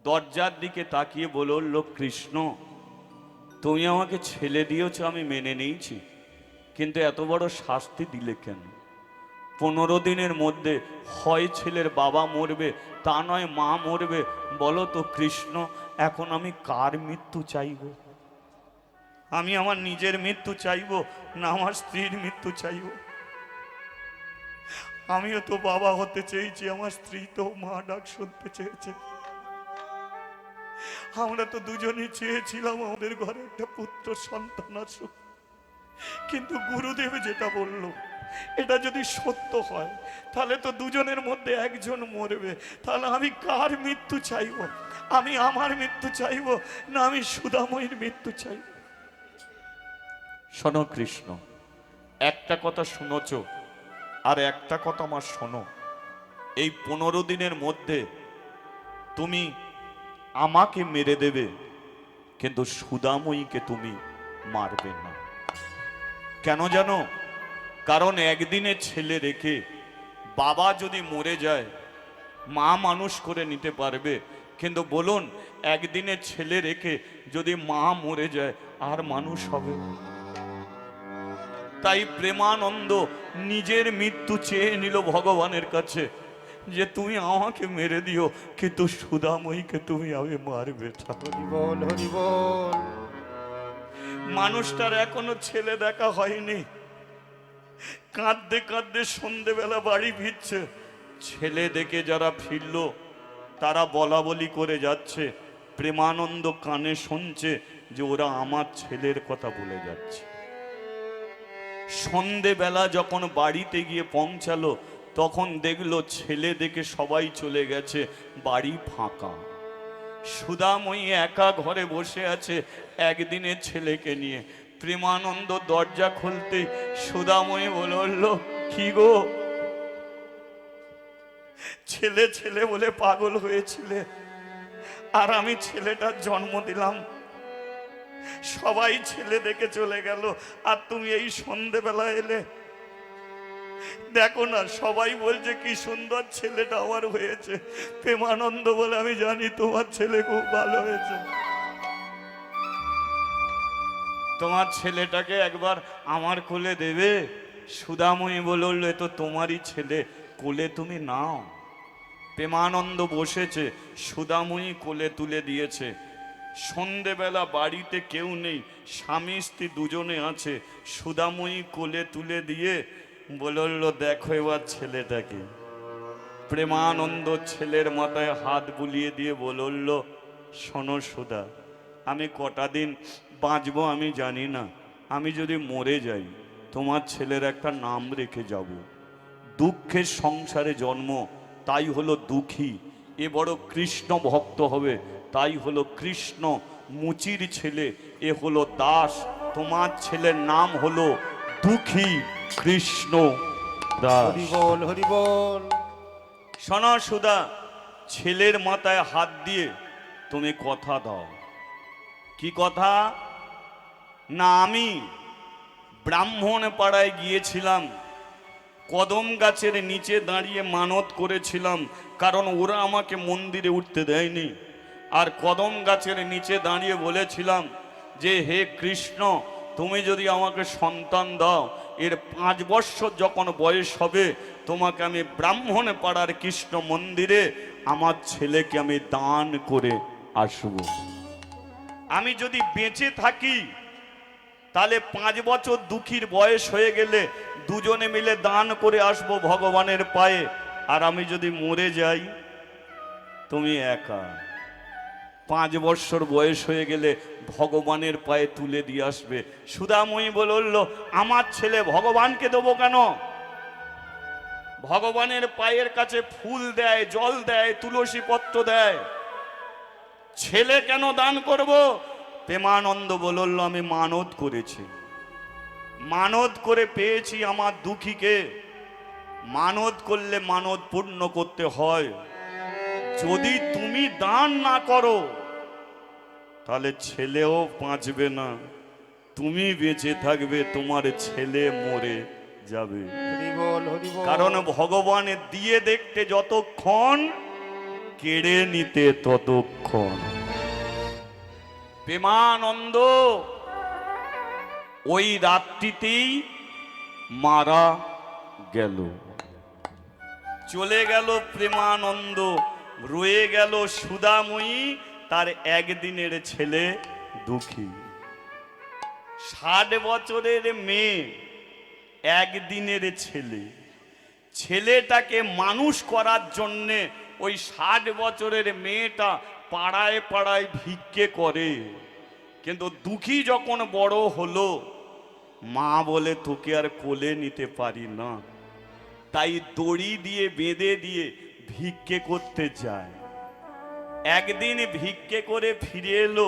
দরজার দিকে তাকিয়ে বলল, কৃষ্ণ তুমি আমাকে ছেলে দিয়েছ, আমি মেনে নিয়েছি, কিন্তু এত বড় শাস্তি দিলে কেন? 15 দিনের মধ্যে হয় ছেলের বাবা মরবে, তা নয় মা মরবে। বলো তো কৃষ্ণ, এখন আমি কার মৃত্যু চাইব? আমি আমার নিজের মৃত্যু চাইব না আমার স্ত্রীর মৃত্যু চাইব? আমিও তো বাবা হতে চেয়েছি, আমার স্ত্রী তো মা ডাক শুনতে চেয়েছে। আমরা তো দুজনেই চেয়েছিলাম আমাদের ঘরে একটা পুত্র সন্তান আসুক। কিন্তু গুরুদেব যেটা বলল, এটা যদি সত্য হয় তাহলে তো দুজনের মধ্যে একজন মরবে। তাহলে আমি কার মৃত্যু চাইব? আমি আমার মৃত্যু চাইব না আমি সুদাময়ীর মৃত্যু চাইব? শোনো কৃষ্ণ, একটা কথা শুনেছ, আর একটা কথা আমার শোনো। এই 15 দিনের মধ্যে তুমি আমাকে মেরে দেবে, কিন্তু সুদাময়ীকে তুমি মারবে না। কেন জানো? কারণ একদিনে ছেলে রেখে বাবা যদি মরে যায়, মা মানুষ করে নিতে পারবে, কিন্তু বলুন একদিনে ছেলে রেখে যদি মা মরে যায় আর মানুষ হবে? তাই প্রেমানন্দ নিজের মৃত্যু চেয়ে নিল ভগবানের কাছে, যে তুমি আমাকে মেরে দিও, কিন্তু সুদাময়ীকে তুমি আমি মারবে। হরিবল হরিবল। মানুষটার এখনো ছেলে দেখা হয়নি, কাঁদতে কাঁদতে সন্ধেবেলা বাড়ি ফিরছে। ছেলে দেখে যারা ফিরল তারা বলা বলি করে যাচ্ছে, প্রেমানন্দ কানে শুনছে যে ওরা আমার ছেলের কথা বলে যাচ্ছে। সন্ধেবেলা যখন বাড়িতে গিয়ে পৌঁছালো, তখন দেখলো ছেলে দেখে সবাই চলে গেছে, বাড়ি ফাঁকা। সুদাময়ী একা ঘরে বসে আছে একদিনের ছেলেকে নিয়ে। প্রেমানন্দ দরজা খুলতে সুদাময়ী বলল, কি গো, ছেলে ছেলে বলে পাগল হয়েছিলে, আর আমি ছেলেটার জন্ম দিলাম, সবাই ছেলে দেখে চলে গেল, আর তুমি এই সন্ধেবেলা এলে। দেখো না, সবাই বলছে কি সুন্দর ছেলেটা আমার হয়েছে। প্রেমানন্দ বলে, আমি জানি তোমার ছেলে খুব ভালো হয়েছে, তোমার ছেলেটাকে একবার আমার কোলে দেবে? সুদাময়ী বলল, এ তো তোমারই ছেলে, কোলে তুমি নাও। প্রেমানন্দ বসেছে, সুদাময়ী কোলে তুলে দিয়েছে। সন্ধেবেলা বাড়িতে কেউ নেই, স্বামী স্ত্রী দুজনে আছে। সুদাময়ী কোলে তুলে দিয়ে বলল, দেখো এবার ছেলেটাকে। প্রেমানন্দ ছেলের মাথায় হাত বুলিয়ে দিয়ে বলল, শোনো সুদা, আমি কটা দিন বাঁচবো আমি জানি না, আমি যদি মরে যাই তোমার ছেলের একটা নাম রেখে যাব। দুঃখের সংসারে জন্ম, তাই হলো দুঃখী। এ বড় কৃষ্ণ ভক্ত হবে, তাই হলো কৃষ্ণ। মুচির ছেলে, এ হলো দাস। তোমার ছেলের নাম হলো দুঃখী কৃষ্ণ দাস। হরিবল হরিবল। শোনো সুদা, ছেলের মাথায় হাত দিয়ে তুমি কথা দাও। কি কথা? না, আমি ব্রাহ্মণ পাড়ায় গিয়েছিলাম, কদম গাছের নিচে দাঁড়িয়ে মানত করেছিলাম, কারণ ওরা আমাকে মন্দিরে উঠতে দেয়নি। আর কদম গাছের নিচে দাঁড়িয়ে বলেছিলাম যে, হে কৃষ্ণ, তুমি যদি আমাকে সন্তান দাও, এর 5 বৎসর যখন বয়স হবে, তোমাকে আমি ব্রাহ্মণ পাড়ার কৃষ্ণ মন্দিরে আমার ছেলেকে আমি দান করে আসব। আমি যদি বেঁচে থাকি তাহলে 5 বছর দুঃখীর বয়স হয়ে গেলে দুজনে মিলে দান করে আসব ভগবানের পায়ে। আর আমি যদি মরে যাই, তুমি একা 5 বৎসর বয়স হয়ে গেলে ভগবানের পায়ে তুলে দিয়ে আসবে। সুদাময়ী বলল, আমার ছেলে ভগবানকে দেবো কেন? ভগবানের পায়ের কাছে ফুল দেয়, জল দেয়, তুলসী পত্র দেয়, ছেলে কেন দান করব? প্রেমানন্দ বলল, আমি মানত করেছি, মানত করে পেয়েছি আমার দুঃখীকে। মানত করলে মানত পূর্ণ করতে হয়। যদি তুমি দান না করো তাহলে ছেলেও বাঁচবে না, তুমি বেঁচে থাকবে, তোমার ছেলে মরে যাবে। হরিবল হরিবল। কারণ ভগবানের দিয়ে দেখতে যতক্ষণ কেড়ে নিতে ততক্ষণ। প্রেমানন্দ ওই রাত্রিতেই মারা গেল। চলে গেল প্রেমানন্দ, রয়ে গেল সুধাময়ী, তার একদিনের ছেলে দুঃখী। 60 বছরের মেয়ে, একদিনের ছেলে। ছেলেটাকে মানুষ করার জন্যে ওই 60 বছরের মেয়েটা পাড়ায় পাড়ায় ভিক্ষে করে। কিন্তু দুঃখী যখন বড় হলো, মা বলে তোকে আর কোলে নিতে পারি না, তাই দড়ি দিয়ে বেঁধে দিয়ে ভিক্ষে করতে যায়। একদিন ভিক্ষে করে ফিরে এলো,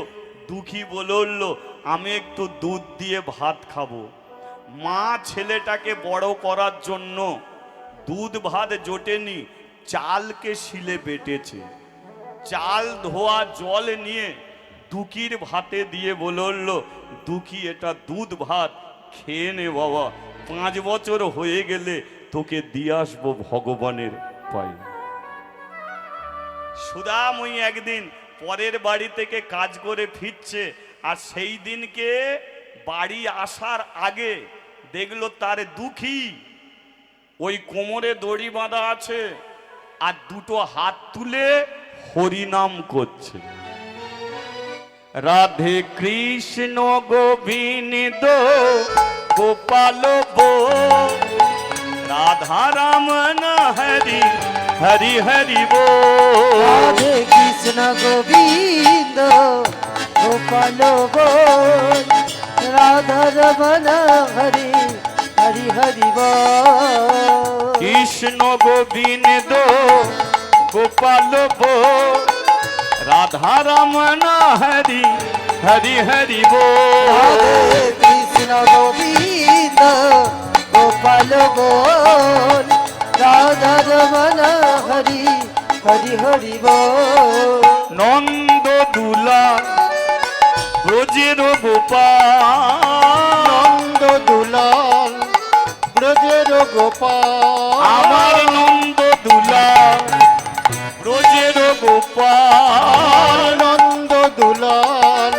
দুঃখী বলল আমি একটু দুধ দিয়ে ভাত খাবো। মা ছেলেটাকে বড় করার জন্য দুধ ভাত জোটেনি, চালকে শিলে বেটেছে। চাল ধোয়া জল নিয়ে দুঃখীর ভাতে দিয়ে বলল, দুঃখী এটা দুধ ভাত খেয়ে নে বাবা, 5 বছর হয়ে গেলে তোকে দিয়ে আসবো ভগবানের পায়ে। সুধাময়ী একদিন পরের বাড়ি থেকে কাজ করে ফিরছে, আর সেই দিনকে বাড়ি আসার আগে দেখলো তার দুঃখী ওই কোমরে দড়ি বাঁধা আছে আর দুটো হাত তুলে হরিনাম করছে। রাধে কৃষ্ণ গোবিন্দ গোপাল বো, রাধা রমন হরি হরি হরি বো। রাধে কৃষ্ণ গোবিন্দ গোপাল বল, রাধা রমণ হরি হরি হরি বল। কৃষ্ণ গোবিন্দ গোপাল বো, রাধা রমন হরি হরি হরি বো। রাধে কৃষ্ণ গোবিন্দ গোপাল বল, রাধা রমণ হরি হরি হরি বল। নন্দ দুলা ব্রজের গোপাল, নন্দ দুলাল ব্রজের গোপাল, আমার নন্দ দুলা ব্রজের গোপাল। নন্দ দুলাল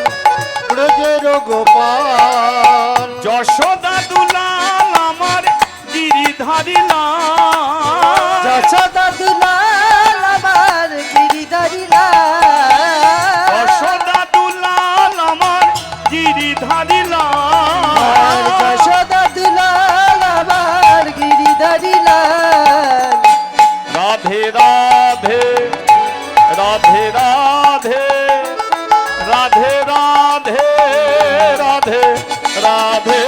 ব্রজের গোপাল, যশোদা দুলাল আমার গিরিধারী লাল, যশোদা দুলাল আমার গিরিধারী লাল, যশোদা দুলাল আমার গিরিধারী লাল। যশোদা দুলাল আমার গিরিধারী লাল। রাধে রাধে রাধে রাধে রাধে রাধে রাধে রাধে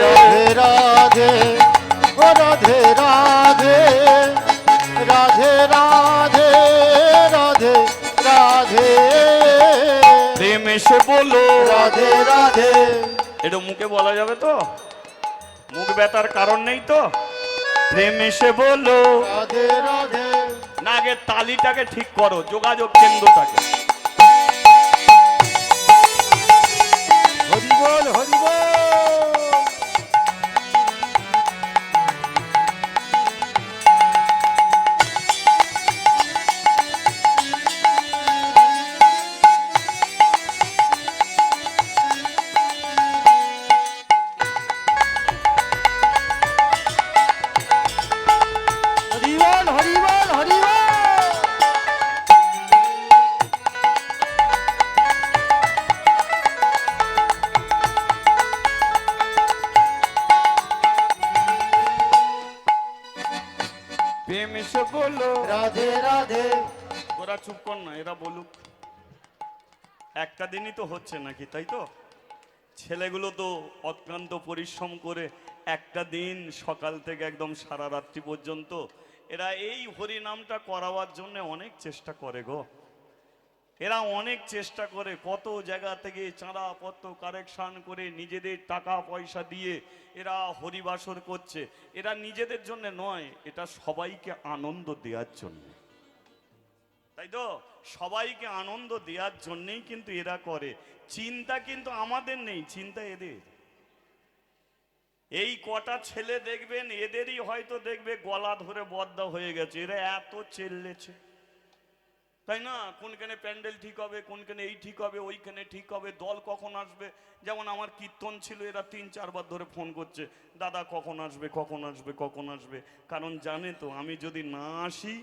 রাধে রাধে ও রাধে রাধে, রাধে রাধে রাধে রাধে, প্রেম এসে বলো। রাধে রাধে। এটা মুখে বলা যাবে তো? মুখ ব্যথার কারণ নেই তো? প্রেম এসে বলো রাধে রাধে। না, আগে তালিটাকে ঠিক করো, যোগাযোগ কেন্দ্রটাকে। হরি বল হরি বল। হরি বল হরি বল হরি বল। প্রেম এসে বলো। রাধে রাধে। তোরা চুপ কর না, এরা বলুক। একটা দিনই তো হচ্ছে নাকি, তাই তো? ছেলেগুলো তো অক্লান্ত পরিশ্রম করে একটা দিন সকাল থেকে একদম সারা রাত্রি পর্যন্ত এরা এই হরি নামটা করাবার জন্য অনেক চেষ্টা করে গো। এরা অনেক চেষ্টা করে, কত জায়গা থেকে চাঁদাপত্র কালেকশন করে নিজেদের টাকা পয়সা দিয়ে এরা হরিবাসর করছে। এরা নিজেদের জন্য নয়, এটা সবাইকে আনন্দ দেওয়ার জন্য, তাই তো? সবাইকে আনন্দ দেওয়ার জন্যই কিন্তু এরা করে। চিন্তা কিন্তু আমাদের নেই, চিন্তা এদের। এই কটা ছেলে দেখবেন, এদেরই হয়তো দেখবে গলা ধরে বদ্ধ হয়ে গেছে, এরা এত চেল্লেছে। তাই না? কোনখানে প্যান্ডেল ঠিক হবে, কোনখানে এই ঠিক হবে, ওইখানে ঠিক হবে, দল কখন আসবে। যেমন আমার কীর্তন ছিল, এরা 3-4 বার ধরে ফোন করছে, দাদা কখন আসবে, কখন আসবে, কখন আসবে। কারণ জানে তো আমি যদি না আসি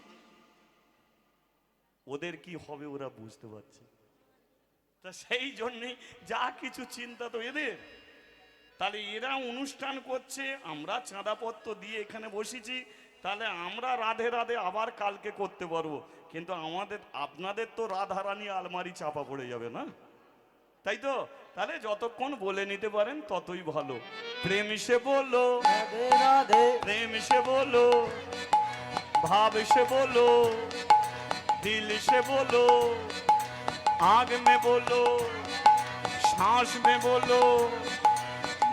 ওদের কি হবে ওরা বুঝতে পারছে। তা সেই জন্যে যা কিছু চিন্তা তো এদের। তাহলে এরা অনুষ্ঠান করছে, আমরা চাঁদাপত্র দিয়ে এখানে বসেছি, তাহলে আমরা রাধে রাধে আবার কালকে করতে পারবো। কিন্তু আপনাদের তো রাধারানী আলমারি চাপা পড়ে যাবে না, তাই তো? তাহলে যতক্ষণ বলে নিতে পারেন ততই ভালো। প্রেম সে বলো, রাধে রাধে, প্রেম সে বলো, भाव से बोलो, दिल से बोलो, आग में बोलो, सांस में बोलो,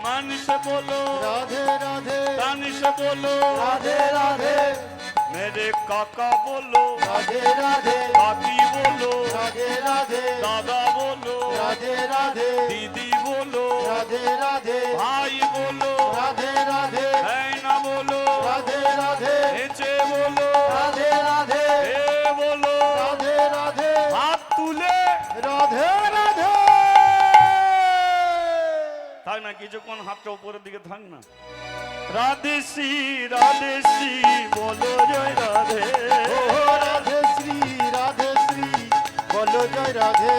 मन से बोलो, राधे राधे तन से बोलो, राधे राधे मेरे काका बोलो, राधे राधे काकी बोलो, राधे राधे दादा बोलो, राधे राधे दीदी बोलो, राधे राधे भाई बोलो, राधे राधे बहना बोलो, राधे राधे नीचे बोलो, राधे राधे ए बोलो, राधे राधे हाथ तुले। राधे राधे থাক না কিছুক্ষণ হাতটা উপরের দিকে থাক না। রাধে শ্রী বলো জয় রাধে। ओ राधे श्री बोलो जय राधे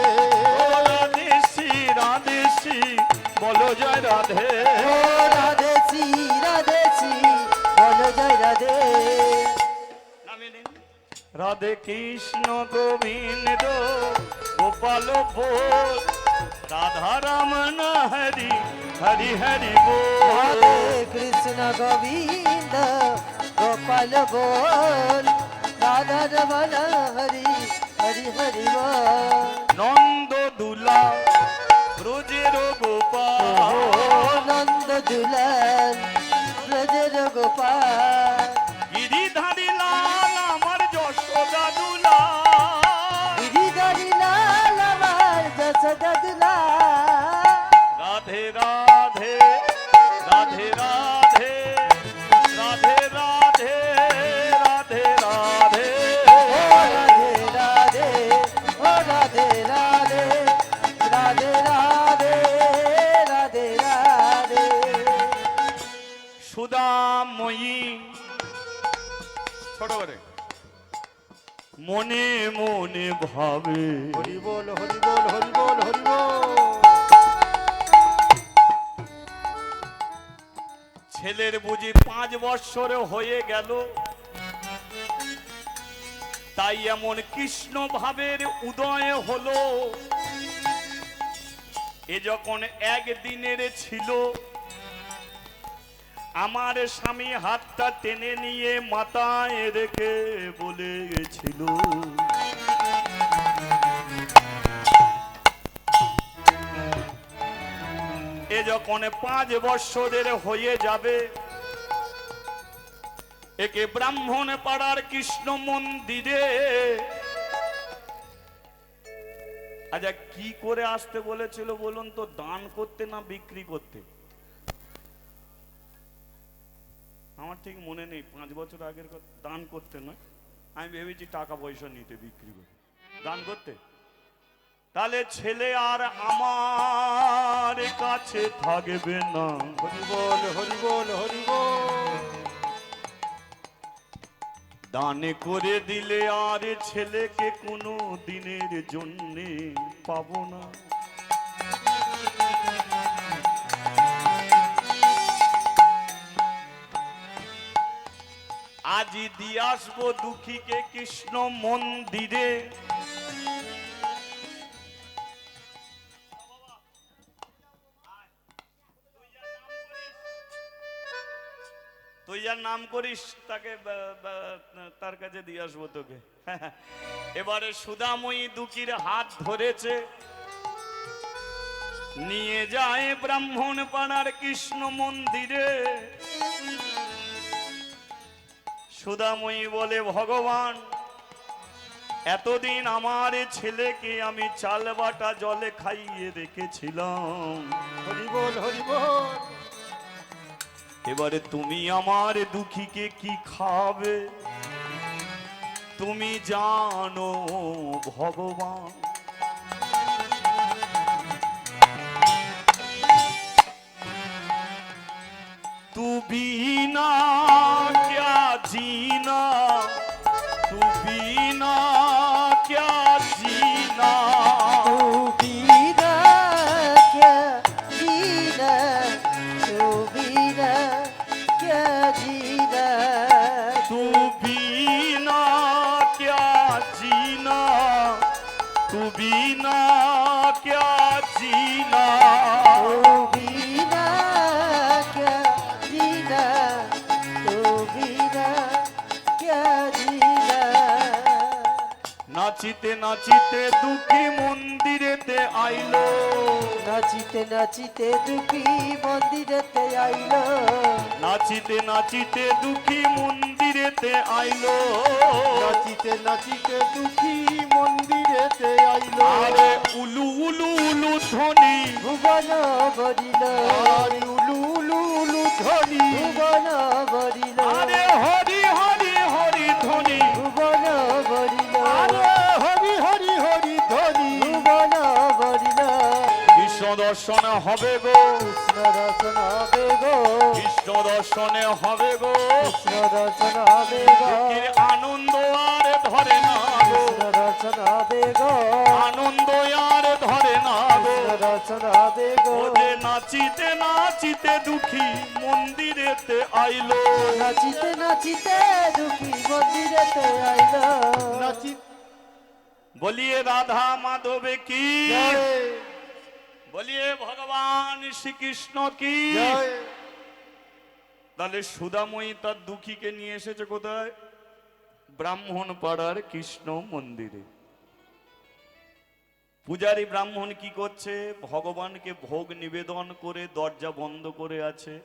ও রাধে শ্রী বলো জয় রাধে। ও রাধে শ্রী বলো জয় রাধে। নামিয়ে নিন। রাধে কৃষ্ণ গোবিন্দ গোপাল বোল, রাধা রমন হরি হরি হরি রাধে বল। কৃষ্ণ গোবিন্দ গোপাল বোল, রাধা রমণ হরি হরি হরি বল। নন্দ দুলা ব্রজের গোপাল, নন্দ দুলাল ব্রজের গোপাল, গিরিধারী লাল আমার যশোদা দুলা। গিরিধারী লাল আমার যশোদা দুলাল। রাধে রাধে রাধে রাধে রাধে রাধে রাধে রাধে। ও রাধে রাধে, ও রাধে রাধে, রাধে রাধে, রাধে রাধে। সুদাময়ী ছোট করে মনে মনে ভাবে, हरि बोल हरि बोल हरि बोल हरि बोल ছেলের বুঝি 5 বৎসর হয়ে গেল, তাই এমন কৃষ্ণ ভাবের উদয় হলো। এ যখন একদিনের ছিল, আমার স্বামী হাতটা টেনে নিয়ে মাথায় রেখে বলেছিল, এ যখন 5 বৎসরের হয়ে যাবে, একে ব্রাহ্মণ পাড়ার কৃষ্ণ মন্দিরে। আচ্ছা কি করে আসতে বলেছিল বলুন তো? দান করতে না বিক্রি করতে? আমার ঠিক মনে নেই, 5 বছর আগের কথা। দান করতে নয়, আমি ভেবেছি টাকা পয়সা নিতে, বিক্রি করে দান করতে। তাহলে ছেলে আর আমার কাছে থাকবে না। हरि बोल हरि बोल हरि बोल দান করে দিলে আর ছেলেকে কোনো দিনের জন্যে পাবো না। আজি দিয়ে আসবো দুঃখীকে কৃষ্ণ মন্দিরে। তুই যার নাম করিস তাকে তার কাছে দিয়ে আসবো তোকে। এবারে সুদাময়ী দুঃখীর হাত ধরেছে, নিয়ে যায় ব্রাহ্মণ পাড়ার কৃষ্ণ মন্দিরে। সুদাময়ী বলে, ভগবান এতদিন আমার ছেলেকে আমি চাল বাটা জলে খাইয়ে রেখেছিলাম, हरि बोल हरि बोल এবারে তুমি আমার দুঃখীকে কি খাবে? তুমি জানো ভগবান। तू बिना क्या जीना, तू बिना क्या जीना, तू बिना क्या जीना, तू बिना क्या जीना, तू बिना क्या जीना, तू बिना क्या जीना, तू बिना क्या जीना, तू बिना क्या जीना। नाचिते नाचिते दुखी मंदिरेते आइलो, नाचिते नाचिते दुखी मंदिरेते आइलो, नाचिते नाचिते दुखी मंदिरेते आइलो, নাচিতে নাচিতে দুঃখী মন্দিরেতে আইলো। আরে উলু উলু উলু ধ্বনি, ভুবন বরিল, আর উলু উলু উলু ধ্বনি, ভুবন বরিল, আরে হরি হরি হরি ধ্বনি, ভুবন বরিল, আরে হরি হরি হরি ধ্বনি। ভুবন বরিল। কৃষ্ণ দর্শনে হবে গো, কৃষ্ণ দর্শন হবে গো, কৃষ্ণ দর্শনে হবে গো, কৃষ্ণ দর্শন হবে গো, দুঃখের আনন্দ আর ধরে না গো, কৃষ্ণ দর্শন হবে গো, আনন্দ আর ধরে না গো, কৃষ্ণ দর্শন হবে গো। ও যে নাচিতে নাচিতে দুঃখী মন্দিরেতে আইলো, নাচিতে নাচিতে দুঃখী মন্দিরেতে আইলো, নাচি বলিয়ে রাধা মাধবে কি, জয় বলিয়ে ভগবান শ্রীকৃষ্ণ কি। জয়। তাহলে সুদাময়ী তার দুঃখীকে নিয়ে এসেছে কোথায়? ব্রাহ্মণ পাড়ার কৃষ্ণ মন্দিরে। পূজারী ব্রাহ্মণ কি করছে? ভগবানকে ভোগ নিবেদন করে দরজা বন্ধ করে আছে।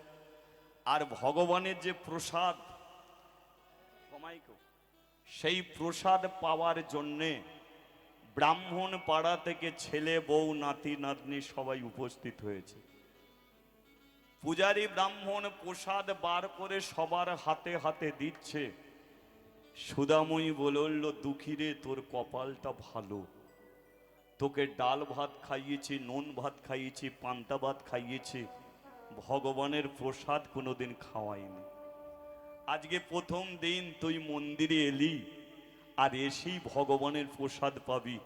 আর ভগবানের যে প্রসাদ, সেই প্রসাদ পাওয়ার জন্যে ব্রাহ্মণ পাড়া থেকে ছেলে বউ নাতি নাতনি সবাই উপস্থিত হয়েছে। পূজারী ব্রাহ্মণ প্রসাদ বার করে সবার হাতে হাতে দিচ্ছে। সুদাময়ী বলল, দুঃখী রে, তোর কপালটা ভালো, তোকে ডাল ভাত খাইয়েছি, নুন ভাত খাইয়েছি, পান্তা ভাত খাইয়েছি, ভগবানের প্রসাদ কোনোদিন খাওয়াইনি। আজকে প্রথম দিন তুই মন্দিরে এলি, আর এসেই ভগবানের প্রসাদ পাবি,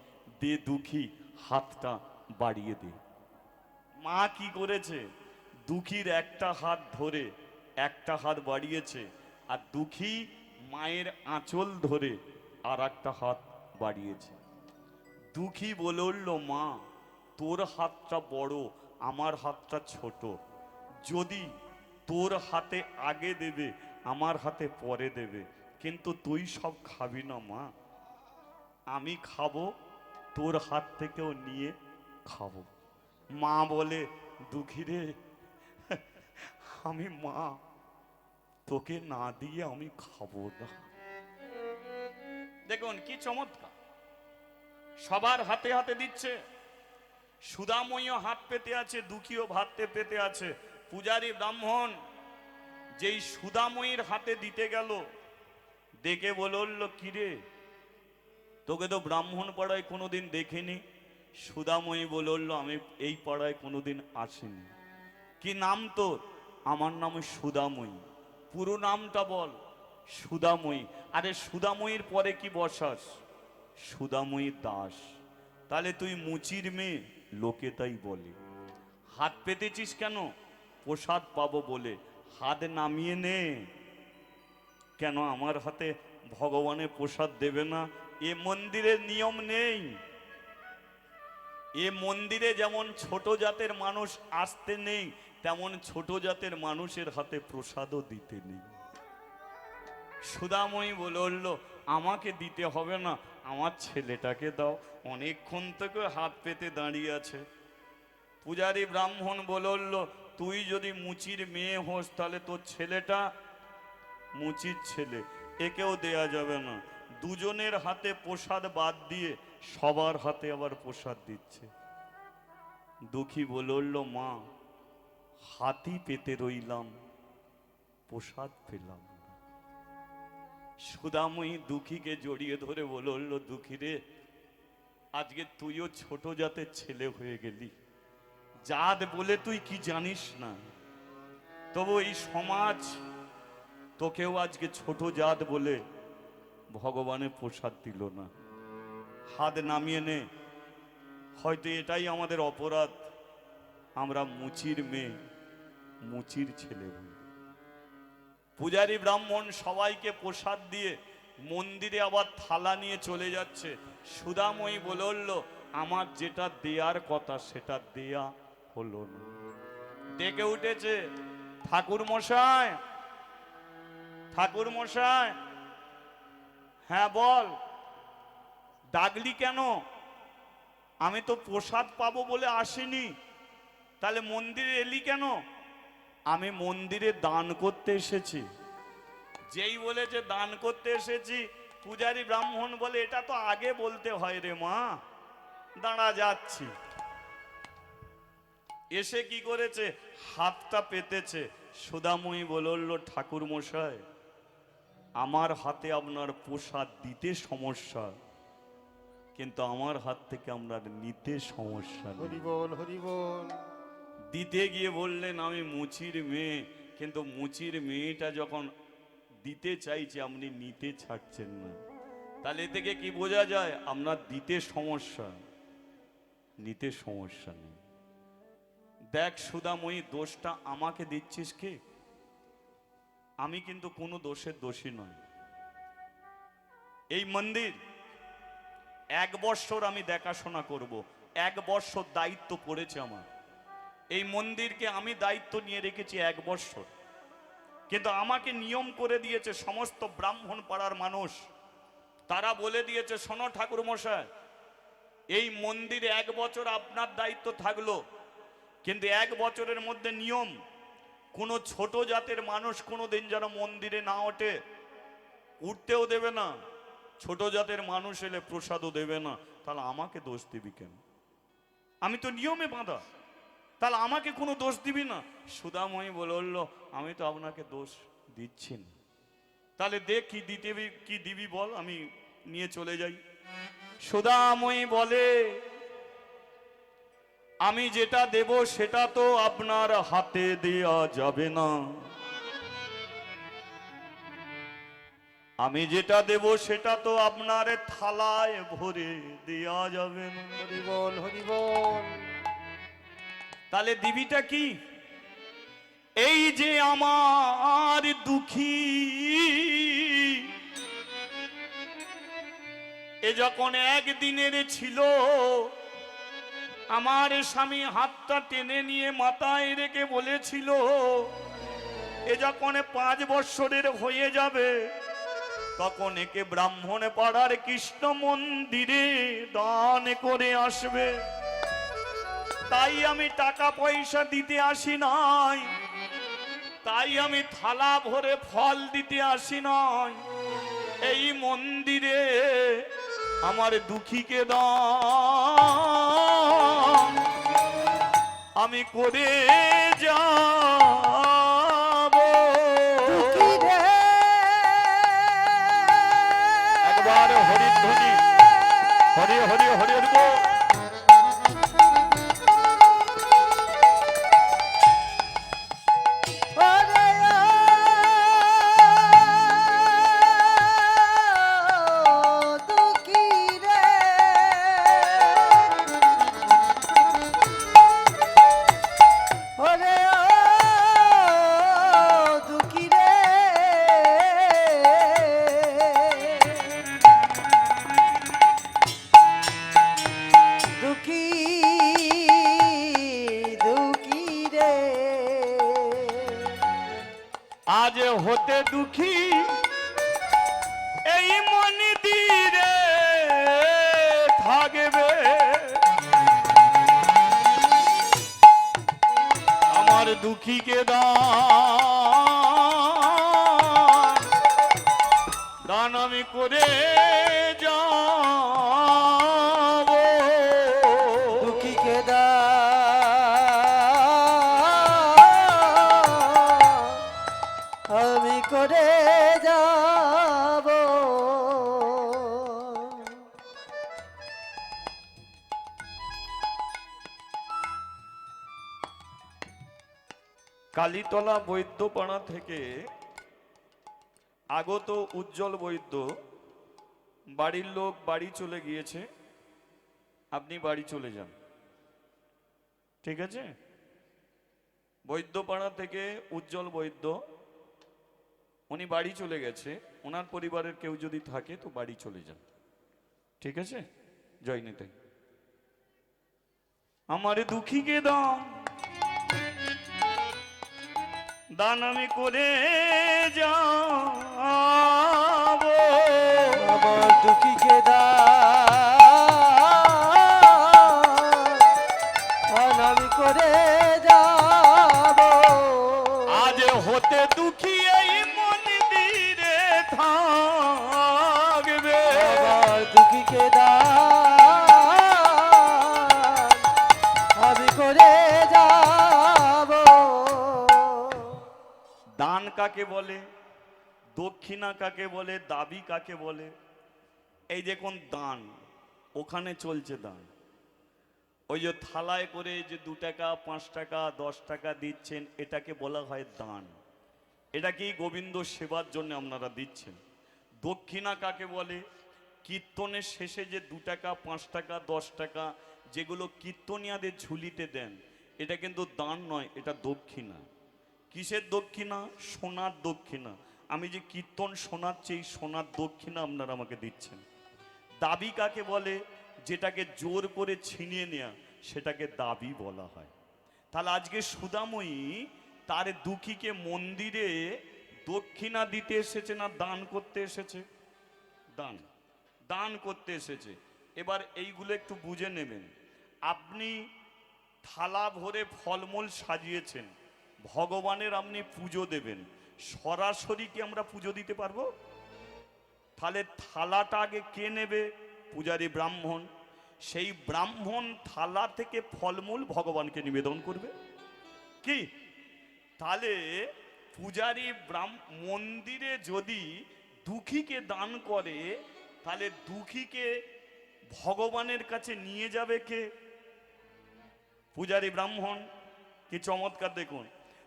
দে দুঃখী, হাতটা বাড়িয়ে দে। মা কি করেছে? দুঃখীর একটা হাত ধরে একটা হাত বাড়িয়েছে, আর দুঃখী মায়ের আঁচল ধরে আর একটা হাত বাড়িয়েছে। দুঃখী বলে উঠল, মা, তোর হাতটা বড়, আমার হাতটা ছোট, যদি তোর হাতে আগে দেবে, আমার হাতে পরে দেবে, কিন্তু তুই সব খাবি না মা, আমি খাবো, তোর হাত থেকেও নিয়ে খাবো। মা বলে, দুঃখী রে, আমি মা, তোকে না দিয়ে আমি খাবো না। দেখুন কি চমৎকার, সবার হাতে হাতে দিচ্ছে। সুদাময়ীও হাত পেতে আছে, দুঃখীও ভাতে পেতে আছে। পূজারী ব্রাহ্মণ যেই সুদাময়ীর হাতে দিতে গেল, দেখে বলল, কিরে, তোকে তো ব্রাহ্মণ পাড়ায় কোনোদিন দেখিনি। সুদাময়ী বলল, আমি এই পাড়ায় কোনোদিন আসিনি। কি নাম তোর? আমার নাম সুদাময়ী। পুরো নামটা বল। সুদাময়ী। আরে সুদাময়ীর পরে কি বসাস? সুদাময়ী দাস। তাহলে তুই মুচির মেয়ে, লোকে তাই বলে। হাত পেতেছিস কেন? প্রসাদ পাবো বলে। হাত নামিয়ে নে। কেন আমার হাতে ভগবানের প্রসাদ দেবে না? এ মন্দিরের নিয়ম নেই। এ মন্দিরে যেমন ছোট জাতের মানুষ আসতে নেই, তেমন ছোট জাতের মানুষের হাতে প্রসাদও দিতে নেই। সুদাময়ী বলল, আমাকে দিতে হবে না, আমার ছেলেটাকে দাও, অনেকক্ষণ থেকে হাত পেতে দাঁড়িয়ে আছে। পূজারী ব্রাহ্মণ বলল, তুই যদি মুচির মেয়ে হোস, তাহলে তোর ছেলেটা মুচির ছেলে, একেও দেয়া যাবে না। দুজনের হাতে প্রসাদ বাদ দিয়ে সবার হাতে আবার প্রসাদ দিচ্ছে। দুঃখী বলল, মা, হাতি পেতে রইলাম, প্রসাদ পেলাম না। সুদাময়ী দুঃখীকে জড়িয়ে ধরে বলল, দুঃখী রে, আজকে তুইও ছোট জাতের ছেলে হয়ে গেলি। জাত বলে তুই কি জানিস না, তবু এই সমাজ তোকেও আজকে ছোট জাত বলে ভগবানের প্রসাদ দিল না। হাত নামিয়ে নে। হয়তো এটাই আমাদের অপরাধ, আমরা মুচির মেয়ে, মুচির ছেলে বলি। পূজারী ব্রাহ্মণ সবাইকে প্রসাদ দিয়ে মন্দিরে আবার থালা নিয়ে চলে যাচ্ছে। সুদাময়ী বলল, আমার যেটা দেয়ার কথা সেটা দেয়া হলো না। ডেকে উঠেছে, ঠাকুর মশাই, ঠাকুর মশাই। হ্যাঁ বল, ডাকলি কেন? আমি তো প্রসাদ পাবো বলে আসিনি, তাহলে মন্দিরে এলি কেন? আমি মন্দিরে দান করতে এসেছি। যেই বলেছে দান করতে এসেছি, পূজারী ব্রাহ্মণ বলে, এটা তো আগে বলতে হয় রে মা, দাঁড়া যাচ্ছি। এসে কি করেছে, হাতটা পেতেছে। সুদাময়ী বলল, ঠাকুর মশাই, আমার হাতে আপনার প্রসাদ দিতে সমস্যা, কিন্তু আমার হাত থেকে আমরা নিতে সমস্যা নেই। হরি বল, হরি বল। দিতে গিয়ে বললেন, আমি মুচির মেয়ে, কিন্তু মুচির মেয়েটা যখন দিতে চাইছে আপনি নিতে ছাড়ছেন না, তাহলে এ থেকে কি বোঝা যায়, আপনার দিতে সমস্যা, নিতে সমস্যা নেই। দেখ সুদাময়ী, দোষটা আমাকে দিচ্ছিস কে? আমি কিন্তু কোনো দোষের দোষী নয়। এই মন্দির 1 বৎসর আমি দেখাশোনা করব, 1 বৎসর দায়িত্ব পড়েছে আমার। এই মন্দিরকে আমি দায়িত্ব নিয়ে রেখেছি 1 বৎসর, কিন্তু আমাকে নিয়ম করে দিয়েছে সমস্ত ব্রাহ্মণ পাড়ার মানুষ। তারা বলে দিয়েছে, শোনো ঠাকুর মশাই, এই মন্দিরে 1 বছর আপনার দায়িত্ব থাকলো, কিন্তু 1 বছরের মধ্যে নিয়ম, কোনো ছোট জাতের মানুষ কোনোদিন যেন মন্দিরে না ওঠে, উঠতেও দেবে না। ছোট জাতের মানুষ এলে প্রসাদও দেবে না। তাহলে আমাকে দোষ দিবি কেন? আমি তো নিয়মে বাঁধা, তাহলে আমাকে কোনো দোষ দিবি না। সুদাময়ী বলল, আমি তো আপনাকে দোষ দিচ্ছি না। তাহলে দেখ কি দিবি বল, আমি নিয়ে চলে যাই। সুদাময়ী বলে, আমি যেটা দেব সেটা তো আপনার হাতে দেয়া যাবে না। আমি যেটা দেব সেটা তো আপনার থালায় ভরে দেয়া যাবে না। হরি বল, হরি বল। তাহলে দিবিটা কি? এই যে আমার দুঃখী, এ যখন একদিনের ছিল, আমার স্বামী হাতটা টেনে নিয়ে মাথায় রেখে বলেছিল, এ যখন 5 বৎসরের হয়ে যাবে, তখন একে ব্রাহ্মণ পাড়ার কৃষ্ণ মন্দিরে দান করে আসবে। তাই আমি টাকা পয়সা দিতে আসি নাই, তাই আমি থালা ভরে ফল দিতে আসি নাই, এই মন্দিরে আমার দুঃখীকে দান আমি করে যাব। একবার হরিধ্বনি, হরি হরি হরি হরি বল। আজ হতে দুঃখী এই মন্দিরে থাকবে, আমার দুঃখীকে দান আমি করে যাব। দুঃখীকে আমি করে যাব। কালীতলা বৈদ্যপাড়া থেকে আগত উজ্জ্বল বৈদ্য বাড়ির লোক বাড়ি চলে গিয়েছে, আপনি বাড়ি চলে যান, ঠিক আছে? বৈদ্যপাড়া থেকে উজ্জ্বল বৈদ্য উনি বাড়ি চলে গেছে, ওনার পরিবারের কেউ যদি থাকে তো বাড়ি চলে যান, ঠিক আছে? জয় নিতাই। আমার দুঃখীকে দাম দান আমি করে যাব, আমার দুঃখীকে দান আমি করে যাব। আজ হতে দুঃখী এই মন্দিরে থাকবে। আমার দুঃখীকে দান আমি করে যাব। দান কাকে বলে, দক্ষিণা কাকে বলে, দাবি কাকে বলে? এই দেখুন দান, ওখানে চলছে দান। ওই যে থালায় করে যে 2 টাকা 5 টাকা 10 টাকা দিচ্ছেন, এটাকে বলা হয় দান। এটা কি গোবিন্দ সেবার জন্য আপনারা দিচ্ছেন। দক্ষিণা কাকে বলে? কীর্তনের শেষে যে 2 টাকা 5 টাকা 10 টাকা যেগুলো কীর্তনিয়াদের ঝুলিতে দেন, এটা কিন্তু দান নয়, এটা দক্ষিণা। কিসের দক্ষিণা? সোনার দক্ষিণা। আমি যে কীর্তন শোনাচ্ছি, এই সোনার দক্ষিণা আপনারা আমাকে দিচ্ছেন। দাবি কাকে বলে? যেটাকে জোর করে ছিনিয়ে নেয়া, সেটাকে দাবি বলা হয়। তাহলে আজকে সুদাময়ী তার দুঃখীকে মন্দিরে দক্ষিণা দিতে এসেছে না দান করতে এসেছে? দান, দান করতে এসেছে। এবার এইগুলো একটু বুঝে নেবেন। আপনি থালা ভরে ফলমূল সাজিয়েছেন, ভগবানের আপনি পুজো দেবেন, সরাসরি কি আমরা পুজো দিতে পারবো? তাহলে থালাটা আগে কে নেবে? পূজারী ব্রাহ্মণ। সেই ব্রাহ্মণ থালা থেকে ফলমূল ভগবানকে নিবেদন করবে কি? তাহলে পূজারী মন্দিরে যদি দুঃখীকে দান করে, তাহলে দুঃখীকে ভগবানের কাছে নিয়ে যাবে কে? পূজারী ব্রাহ্মণ। কি চমৎকার দেখুন।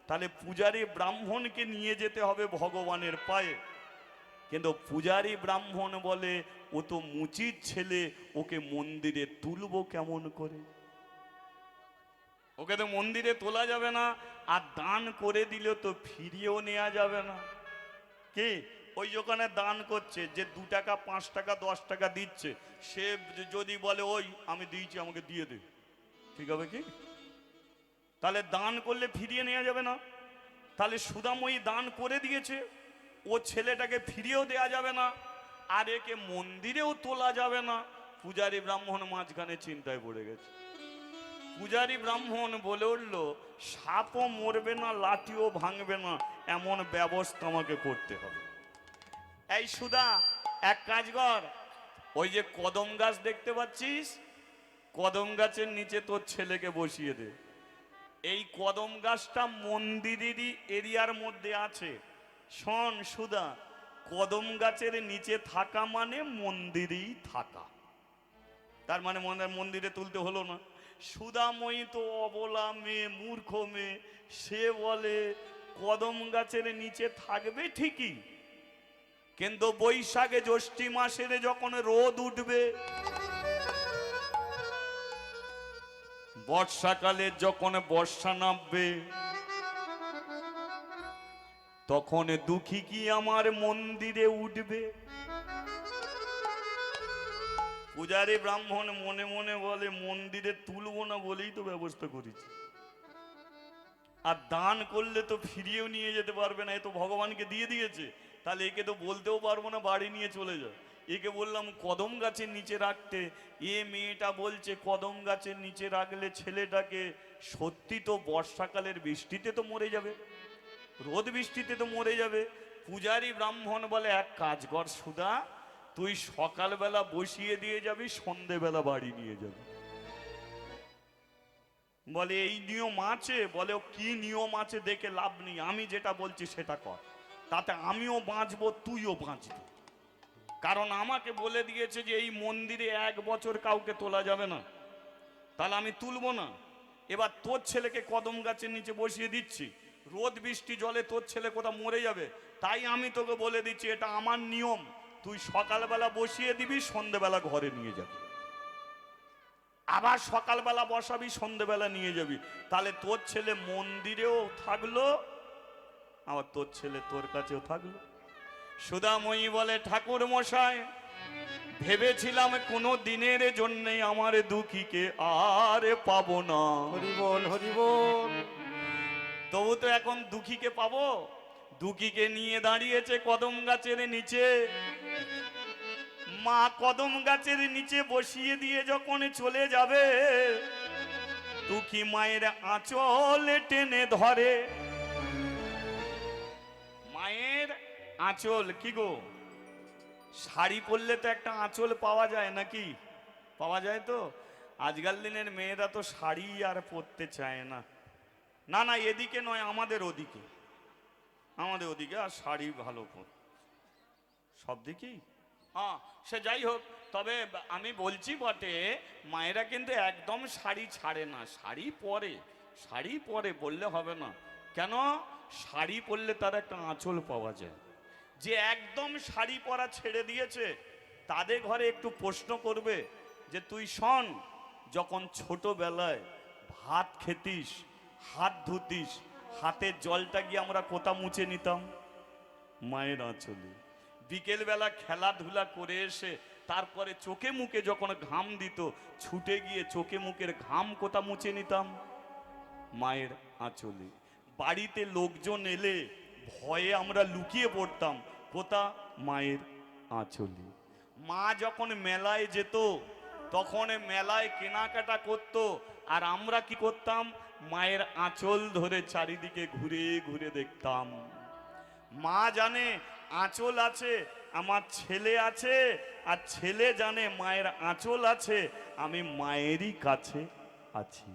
তাহলে পূজারী ব্রাহ্মণকে নিয়ে যেতে হবে ভগবানের পায়ে, কিন্তু পূজারী ব্রাহ্মণ বলে ও তো মুচির ছেলে, ওকে মন্দিরে তুলবো কেমন করে? ওকে তো মন্দিরে তোলা যাবে না, আর দান করে দিলে তো ফিরিয়েও নেওয়া যাবে না। কি ওই ওখানে দান করছে, যে 2 টাকা 5 টাকা 10 টাকা দিচ্ছে, সে যদি বলে ওই আমি দিয়েছি আমাকে দিয়ে দে, ঠিক হবে কি? তাহলে দান করলে ফিরিয়ে নেওয়া যাবে না। তাহলে সুদাময়ী দান করে দিয়েছে, ও ছেলেটাকে ফিরিয়েও দেয়া যাবে না, আর একে মন্দিরেও তোলা যাবে না। পূজারী ব্রাহ্মণ মাঝখানে চিন্তায় পড়ে গেছে। পূজারী ব্রাহ্মণ বলে উঠল, সাপও মরবে না, লাঠিও ভাঙবে না, এমন ব্যবস্থা আমাকে করতে হবে। এই সুদা, এক কাজ কর, ওই যে কদম গাছ দেখতে পাচ্ছিস, কদম গাছের নিচে তোর ছেলেকে বসিয়ে দে। এই কদম গাছটা মন্দিরেরই এরিয়ার মধ্যে আছে। শোন সুদা, কদম গাছের নিচে থাকা মানে মন্দিরেই থাকা, তার মানে মন্দিরে তুলতে হলো না। সুদাময়ী তো অবলা মেয়ে, মূর্খ মেয়ে, সে বলে কদম গাছের নিচে থাকবে ঠিকই, কিন্তু বৈশাখে জ্যৈষ্ঠী মাসের যখন রোদ উঠবে, বর্ষাকালে যখন বর্ষা নামবে, তখন দুঃখী কি আমার মন্দিরে উঠবে? পূজারী ব্রাহ্মণ মনে মনে বলে, মন্দিরে তুলবো না বলেই তো ব্যবস্থা করেছি, আর দান করলে তো ফিরিয়েও নিয়ে যেতে পারবে না, এ তো ভগবানকে দিয়ে দিয়েছে, তাহলে একে তো বলতেও পারবো না বাড়ি নিয়ে চলে যা। একে বললাম কদম গাছের নিচে রাখতে, এ মেয়েটা বলছে কদম গাছের নিচে রাখলে ছেলেটাকে সত্যি তো বর্ষাকালের বৃষ্টিতে তো মরে যাবে, রোদ বৃষ্টিতে তো মরে যাবে। পূজারী ব্রাহ্মণ বলে, এক কাজ কর সুধা, তুই সকালবেলা বসিয়ে দিয়ে যাবি, সন্ধেবেলা বাড়ি নিয়ে যাবি। বলে এই নিয়ম আছে? বলে ও কি নিয়ম আছে দেখে লাভ নেই, আমি যেটা বলছি সেটা কর, তাতে আমিও বাঁচবো তুইও বাঁচবি। কারণ আমাকে বলে দিয়েছে যে এই মন্দিরে 1 বছর কাউকে তোলা যাবে না, তাহলে আমি তুলবো না। এবার তোর ছেলেকে কদম গাছের নিচে বসিয়ে দিচ্ছি, রোদ বৃষ্টি জলে তোর ছেলে কোথা মরে যাবে। তাই আমি তোকে বলে দিচ্ছি, এটা আমার নিয়ম, তুই সকালবেলা বসিয়ে দিবি, সন্ধেবেলা ঘরে নিয়ে যাবি, আবার সকালবেলা বসাবি, সন্ধেবেলা নিয়ে যাবি। তাহলে তোর ছেলে মন্দিরেও থাকলো, আবার তোর ছেলে তোর কাছেও থাকলো। সুধাময়ী বলে, ঠাকুর মশাই, ভেবেছিলাম কোনো দিনের জন্যে আমার দুঃখীকে আর পাবো না, হরি বল হরি বল। তবু তো এখন দুঃখীকে পাবো। দুঃখীকে নিয়ে দাঁড়িয়েছে কদম গাছের নিচে। মা কদম গাছের নিচে বসিয়ে দিয়ে যখন চলে যাবে, দুঃখী মায়ের আঁচল টেনে ধরে। মায়ের আঁচল, কি গো, শাড়ি পরলে তো একটা আঁচল পাওয়া যায় নাকি? পাওয়া যায় তো। আজকাল দিনের মেয়েরা তো শাড়ি আর পরতে চায় না। না না, এদিকে নয়, আমাদের ওদিকে, আমাদের ওদিকে আর শাড়ি ভালো পর, সব দিকেই। হ্যাঁ, সে যাই হোক, তবে আমি বলছি বটে, মায়েরা কিন্তু একদম শাড়ি ছাড়ে না, শাড়ি পরে, শাড়ি পরে, বললে হবে না। কেন? শাড়ি পরলে তার একটা আঁচল পাওয়া যায়। যে একদম শাড়ি পরা ছেড়ে দিয়েছে, তাদের ঘরে একটু প্রশ্ন করবে যে তুই শোন, যখন ছোটবেলায় ভাত খেতিস, হাত ধুতিস, হাতের জলটা গিয়ে আমরা কোথা মুছে নিতাম? মায়ের আঁচলে। বিকেলবেলা খেলাধুলা করে এসে তারপরে চোখে মুখে যখন ঘাম দিত, ছুটে গিয়ে চোখে মুখের ঘাম কোথা মুছে নিতাম? মায়ের আঁচলে। বাড়িতে লোকজন এলে ভয়ে আমরা লুকিয়ে পড়তাম, কোথা? মায়ের আঁচলে। মা যখন মেলায় যেত, তখন মেলায় কেনাকাটা করত, আর আমরা কি করতাম? মায়ের আঁচল ধরে চারিদিকে ঘুরে ঘুরে দেখতাম। মা জানে আঁচল আছে, আমার ছেলে আছে, আর ছেলে জানে মায়ের আঁচল আছে, আমি মায়েরই কাছে আছি।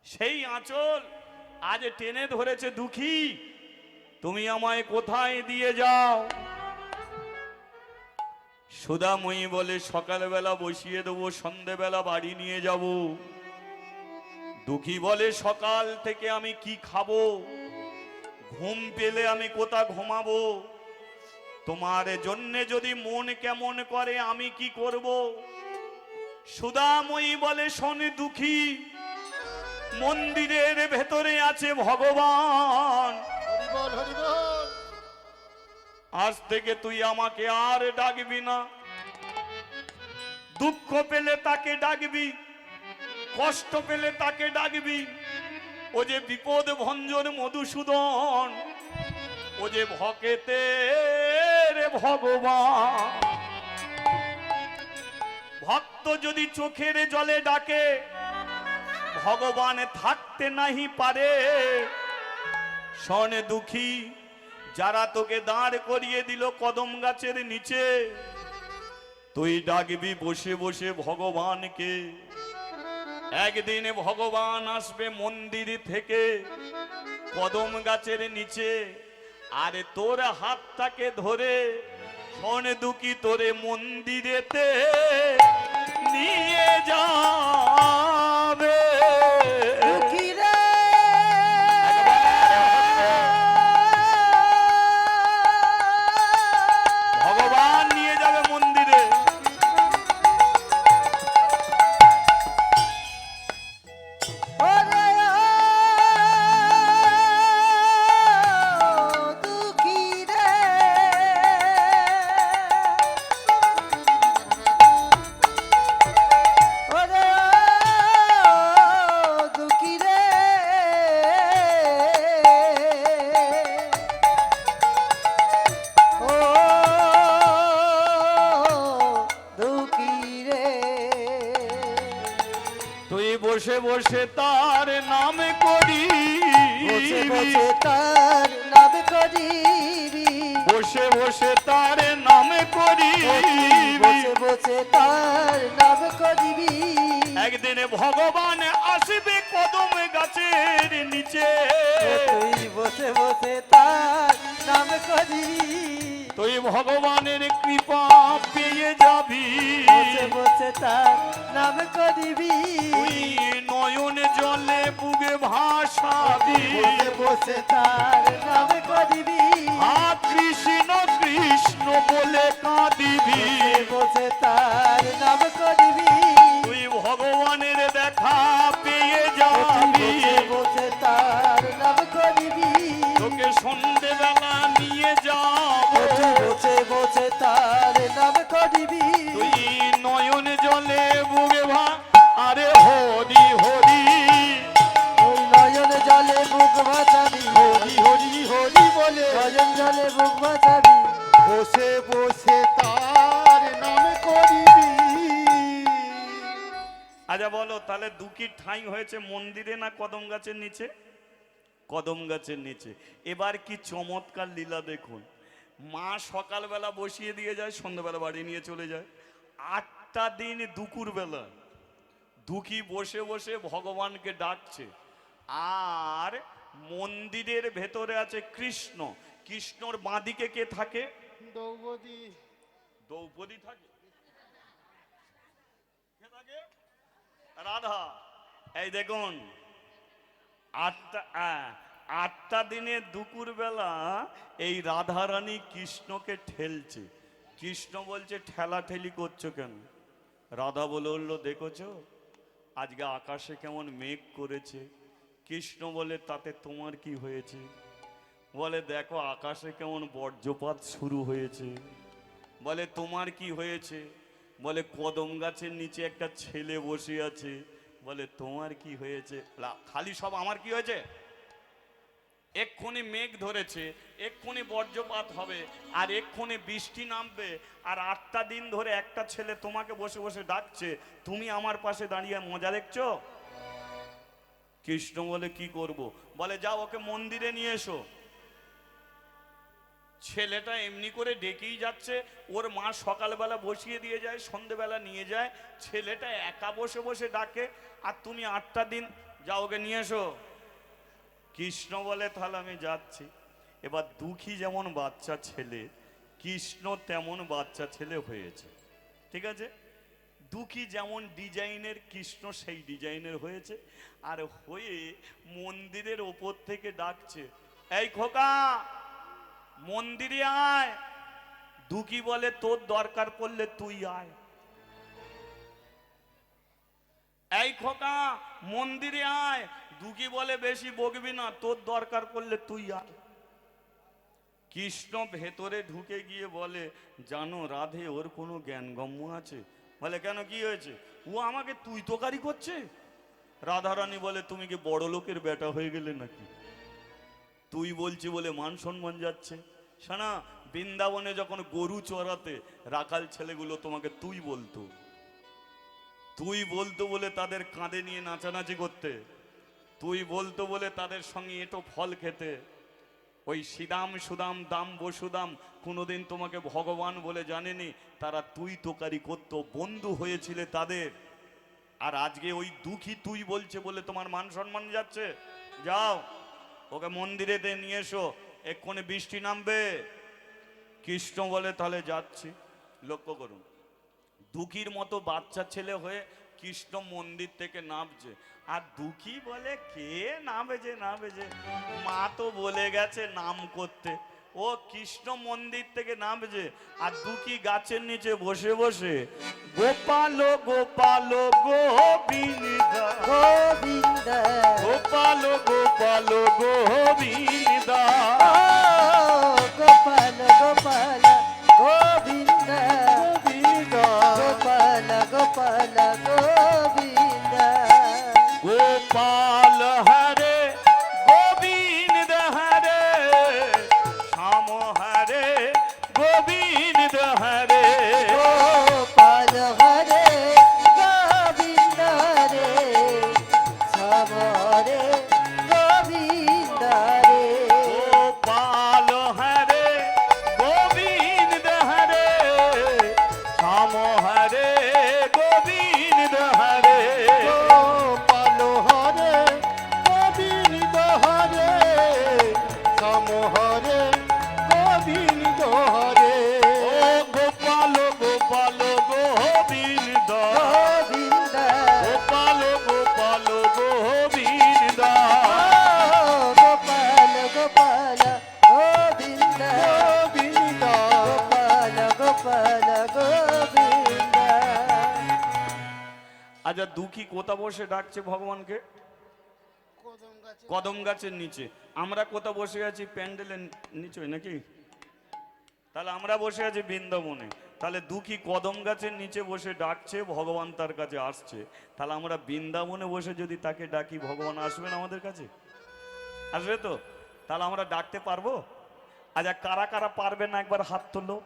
সেই আঁচল আজ টেনে ধরেছে দুঃখী, তুমি আমায় কোথায় দিয়ে যাও? সুধাময়ী বলে, সকালবেলা বসিয়ে দেবো, সন্ধেবেলা বাড়ি নিয়ে যাব। দুঃখী বলে, সকাল থেকে আমি কি খাবো? ঘুম পেলে আমি কোথা ঘুমাবো? তোমার জন্যে যদি মন কেমন করে আমি কি করব? সুধাময়ী বলে, শোন দুঃখী, মন্দিরের ভেতরে আছে ভগবান, হরি বল হরি বল। আজ থেকে তুই আমাকে আর ডাকবি না। দুঃখ পেলে তাকে ডাকবি, কষ্ট পেলে তাকে ডাকবি। ও যে বিপদ ভঞ্জন মধুসূদন, ও যে ভক্তের ভগবান। ভক্ত যদি চোখের জলে ডাকে, ভগবান থাকতে নাহি পারে। শোনে দুঃখী, যারা তোকে দাঁড় করিয়ে দিল কদম গাছের নিচে, তুই ডাকবি বসে বসে ভগবানকে। একদিন ভগবান আসবে মন্দির থেকে কদম গাছের নিচে, আর তোর হাতটাকে ধরে, শোন দুঃখী, তোরে মন্দিরেতে নিয়ে যাবে। দুঃখী রে, ভগবান নিয়ে যাবে মন্দিরে। ওরে ও দুঃখী রে, ওরে ও দুঃখী রে, ও দুঃখী রে। তুই বসে বসে তার নাম করি, বসে বসে তার নাম করিবি, বসে বসে তার নাম করি। বসে বসে তার নাম করিবি। একদিন ভগবান আসবে কদম গাছের নিচে, তুই বসে বসে তার নাম করিবি, তুই ভগবানের কৃপা পেয়ে যাবি। বসে বসে তার নাম করিবি। তুই নয়ন জলে বুগে ভাসাবি বসে বসে তার নাম করিবি কৃষ্ণ কৃষ্ণ বলে কাঁদিবি বসে তার নাম করিবি তুই ভগবানের দেখা পেয়ে যাবি বসে তার নাম করিবি তোকে সন্ধেবেলা নিয়ে যাব বসে বসে তার নাম করিবি তুই নয়ন জলে বুকে ভা আরে হরি হরি ওই নয়ন জলে বুক বাঁচাবি হরি হরি হরি বলে নয়ন জলে বুক বাঁচাবি বসে বসে তার নাম করিবি। আচ্ছা বলো তাহলে দুঃখীর ঠাঁই হয়েছে মন্দিরে না কদম গাছের নিচে? কদম গাছের নিচে। এবার কি চমৎকার লীলা দেখুন, মা সকালবেলা বসিয়ে দিয়ে যায়, সন্ধ্যাবেলা বাড়ি নিয়ে চলে যায়। 8টা দিন দুপুর বেলা দুঃখী বসে বসে ভগবানকে ডাকছে। আর মন্দিরের ভেতরে আছে কৃষ্ণ। কৃষ্ণর বাঁদিকে কে থাকে? দ্রৌপদী দ্রৌপদী থাকে। কে থাকে? রাধা। এই দেখুন 8টা দিনে দুপুর বেলা এই রাধারানী কৃষ্ণকে ঠেলছে। কৃষ্ণ বলছে ঠেলাঠেলি করছো কেন? রাধা বলে উঠলো দেখেছো আজকে আকাশে কেমন মেঘ করেছে। কৃষ্ণ বলে তাতে তোমার কি হয়েছে? বলে দেখো আকাশে কেমন বজ্রপাত শুরু হয়েছে। বলে তোমার কি হয়েছে? বলে কদম গাছের নিচে একটা ছেলে বসে আছে। বলে তোমার কি হয়েছে? খালি সব আমার কি হয়েছে? এক্ষুনি মেঘ ধরেছে, এক্ষুনি বজ্রপাত হবে, আর এক্ষুনি বৃষ্টি নামবে, আর 8টা দিন ধরে একটা ছেলে তোমাকে বসে বসে ডাকছে, তুমি আমার পাশে দাঁড়িয়ে মজা দেখছো? কৃষ্ণ বলে কি করব? বলে যাও ওকে মন্দিরে নিয়ে এসো। ছেলেটা এমনি করে ডেকেই যাচ্ছে, ওর মা সকালবেলা বসিয়ে দিয়ে যায়, সন্ধেবেলা নিয়ে যায়। ছেলেটা একা বসে বসে ডাকে, আর তুমি 8টা দিন যাও ওকে নিয়ে এসো। কৃষ্ণ বলে তাহলে আমি যাচ্ছি। এবার দুঃখী যেমন বাচ্চা ছেলে, কৃষ্ণ তেমন বাচ্চা ছেলে হয়েছে। ঠিক আছে, দুঃখী যেমন ডিজাইনের, কৃষ্ণ সেই ডিজাইনের হয়েছে। আর হয়ে মন্দিরের ওপর থেকে ডাকছে, এই খোকা মন্দিরে আয়। দুঃখী বলে তোর দরকার পড়লে তুই আয়। এই খোকা মন্দিরে আয়। দুঃখী বলে বেশি বকবি না, তোর দরকার পড়লে তুই আয়। কৃষ্ণ ভেতরে ঢুকে গিয়ে বলে জানো রাধে ওর কোনো জ্ঞানগম্য আছে? বলে কেন কি হয়েছে? ও আমাকে তুই তোকারি করছে। রাধারানী বলে তুমি কি বড় লোকের বেটা হয়ে গেলে নাকি? তুই বলছি বলে মান সম্মান যাচ্ছে। শোনা, বৃন্দাবনে যখন গরু চড়াতে রাখাল ছেলেগুলো তোমাকে তুই বলতো, তুই বলতো বলে তাদের কাঁধে নিয়ে নাচানাচি করতে, তুই বলতো বলে তাদের সঙ্গে এঁটো ফল খেতে। ওই শ্রীদাম সুদাম দাম বসুদাম কোনোদিন তোমাকে ভগবান বলে জানেনি, তারা তুই তোকারি করত, বন্ধু হয়েছিলে তাদের। আর আজকে ওই দুঃখী তুই বলছে বলে তোমার মান সম্মান যাচ্ছে। যাও ওকে মন্দিরেতে নিয়ে এসো, এক্ষুনি বৃষ্টি নামবে। কৃষ্ণ বলে তাহলে যাচ্ছি। লক্ষ্য করুন, দুঃখীর মতো বাচ্চা ছেলে হয়ে কৃষ্ণ মন্দির থেকে নামছে। আর দুঃখী বলে কে নামবে নামবে, মা তো বলে গেছে নাম করতে। ও কৃষ্ণ মন্দির থেকে নামছে, আর দুঃখী গাছের নিচে বসে বসে গোপাল গোপাল গোবিন্দ গোবিন্দ গোপাল গোপাল গোবিন্দ গোপাল গোপাল গোবিন্দ গোপাল গোপাল গোবিন্দ গোপাল হরে গোবিন্দ হরে শ্যাম হরে গোবিন্দ হরে গোপাল হরে গোবিন্দ রে শ্যাম হরে গোবিন্দ রে গোপাল আচ্ছা দুঃখী কোথা বসে ডাকছে ভগবানকে? কদম গাছে কদম গাছের নিচে। আমরা কোথা বসে আছি? প্যান্ডেলের নিচে নাকি? তাহলে আমরা বসে আছি বৃন্দাবনে। তাহলে দুঃখী কদম গাছের নিচে বসে ডাকছে, ভগবান তার কাছে আসছে। তাহলে আমরা বৃন্দাবনে বসে যদি তাকে ডাকি, ভগবান আসবেন আমাদের কাছে? আসবে তো? তাহলে আমরা ডাকতে পারবো? আচ্ছা কারা কারা পারবে না একবার হাত তোলো।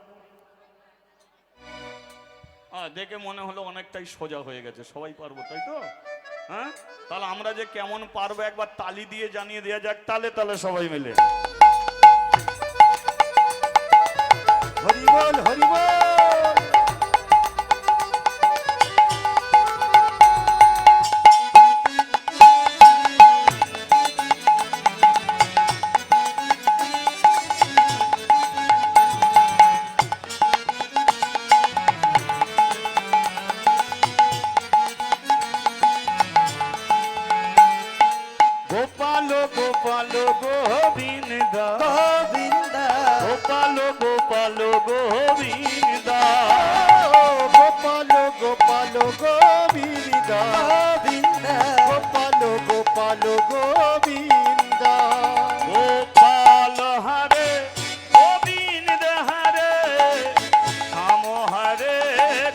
দেখে মনে হলো অনেকটাই সোজা হয়ে গেছে, সবাই পারবো তাই তো? হ্যাঁ, তাহলে আমরা যে কেমন পারবো একবার তালি দিয়ে জানিয়ে দেওয়া যাক। তাহলে সবাই মিলে হরি বল হরি বল। গোপাল গোপাল গোবিন্দ গোবিন্দ গোপাল গোপাল গোবিন্দ গোপাল গোপাল গোবিন্দ গোবিন্দ গোপাল গোপাল গোবিন্দ গোপাল হরে গোবিন্দ হরে শ্যাম হরে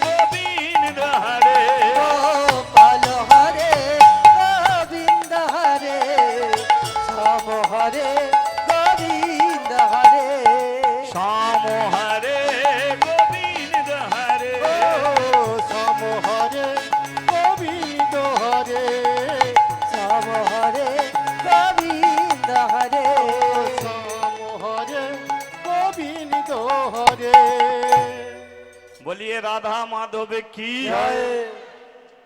গোবিন্দ হরে গোপাল হরে গোবিন্দ হরে শ্যাম হরে গোবিন্দ হরে শ্যাম হরে গোবিন্দ হরে সম হরে গোবিন্দ হরে শ্যাম হরে গোবিন্দ হরে সম হরে গোবিন্দ হরে। বলিয়ে রাধা মাধবে কি? জয়।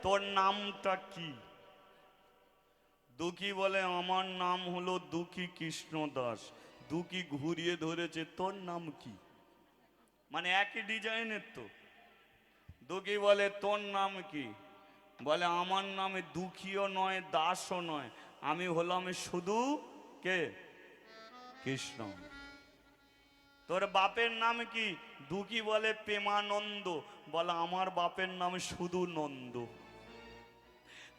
তোর নামটা কি? দুঃখী বলে আমার নাম হলো দুঃখী কৃষ্ণ দাস। দুঃখী ঘুরিয়ে ধরেছে, তোর নাম কি? মানে একই ডিজাইনের তো। দুঃখী বলে তোর নাম কি? বলে আমার নামে দুঃখীও নয় দাসও নয়, আমি হলাম শুধু কে? কৃষ্ণ। তোর বাপের নাম কি? দুঃখী বলে প্রেমানন্দ। বলে আমার বাপের নাম শুধু নন্দ।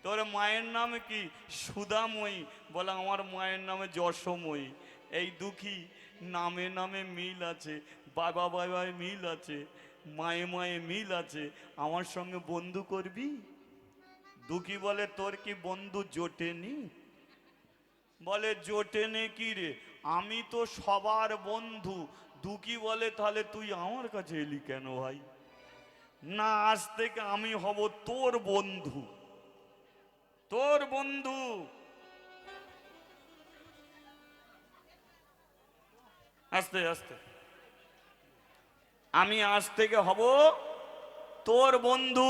তোর মায়ের নাম কি? সুধাময়ী। বলে আমার মায়ের নামে যশোময়ী। এই দুঃখী নামে নামে মিল আছে, বাবা বাবায় মিল আছে, মায়ে মায়ে মিল আছে, আমার সঙ্গে বন্ধু করবি? দুঃখী বলে তোর কি বন্ধু জোটেনি? বলে জোটেনে কি রে, আমি তো সবার বন্ধু। দুঃখী বলে তাহলে তুই আমার কাছে এলি কেন ভাই? না, আজ থেকে আমি হব তোর বন্ধু। তোর বন্ধু। আস্তে আস্তে। আমি আজ থেকে হব তোর বন্ধু।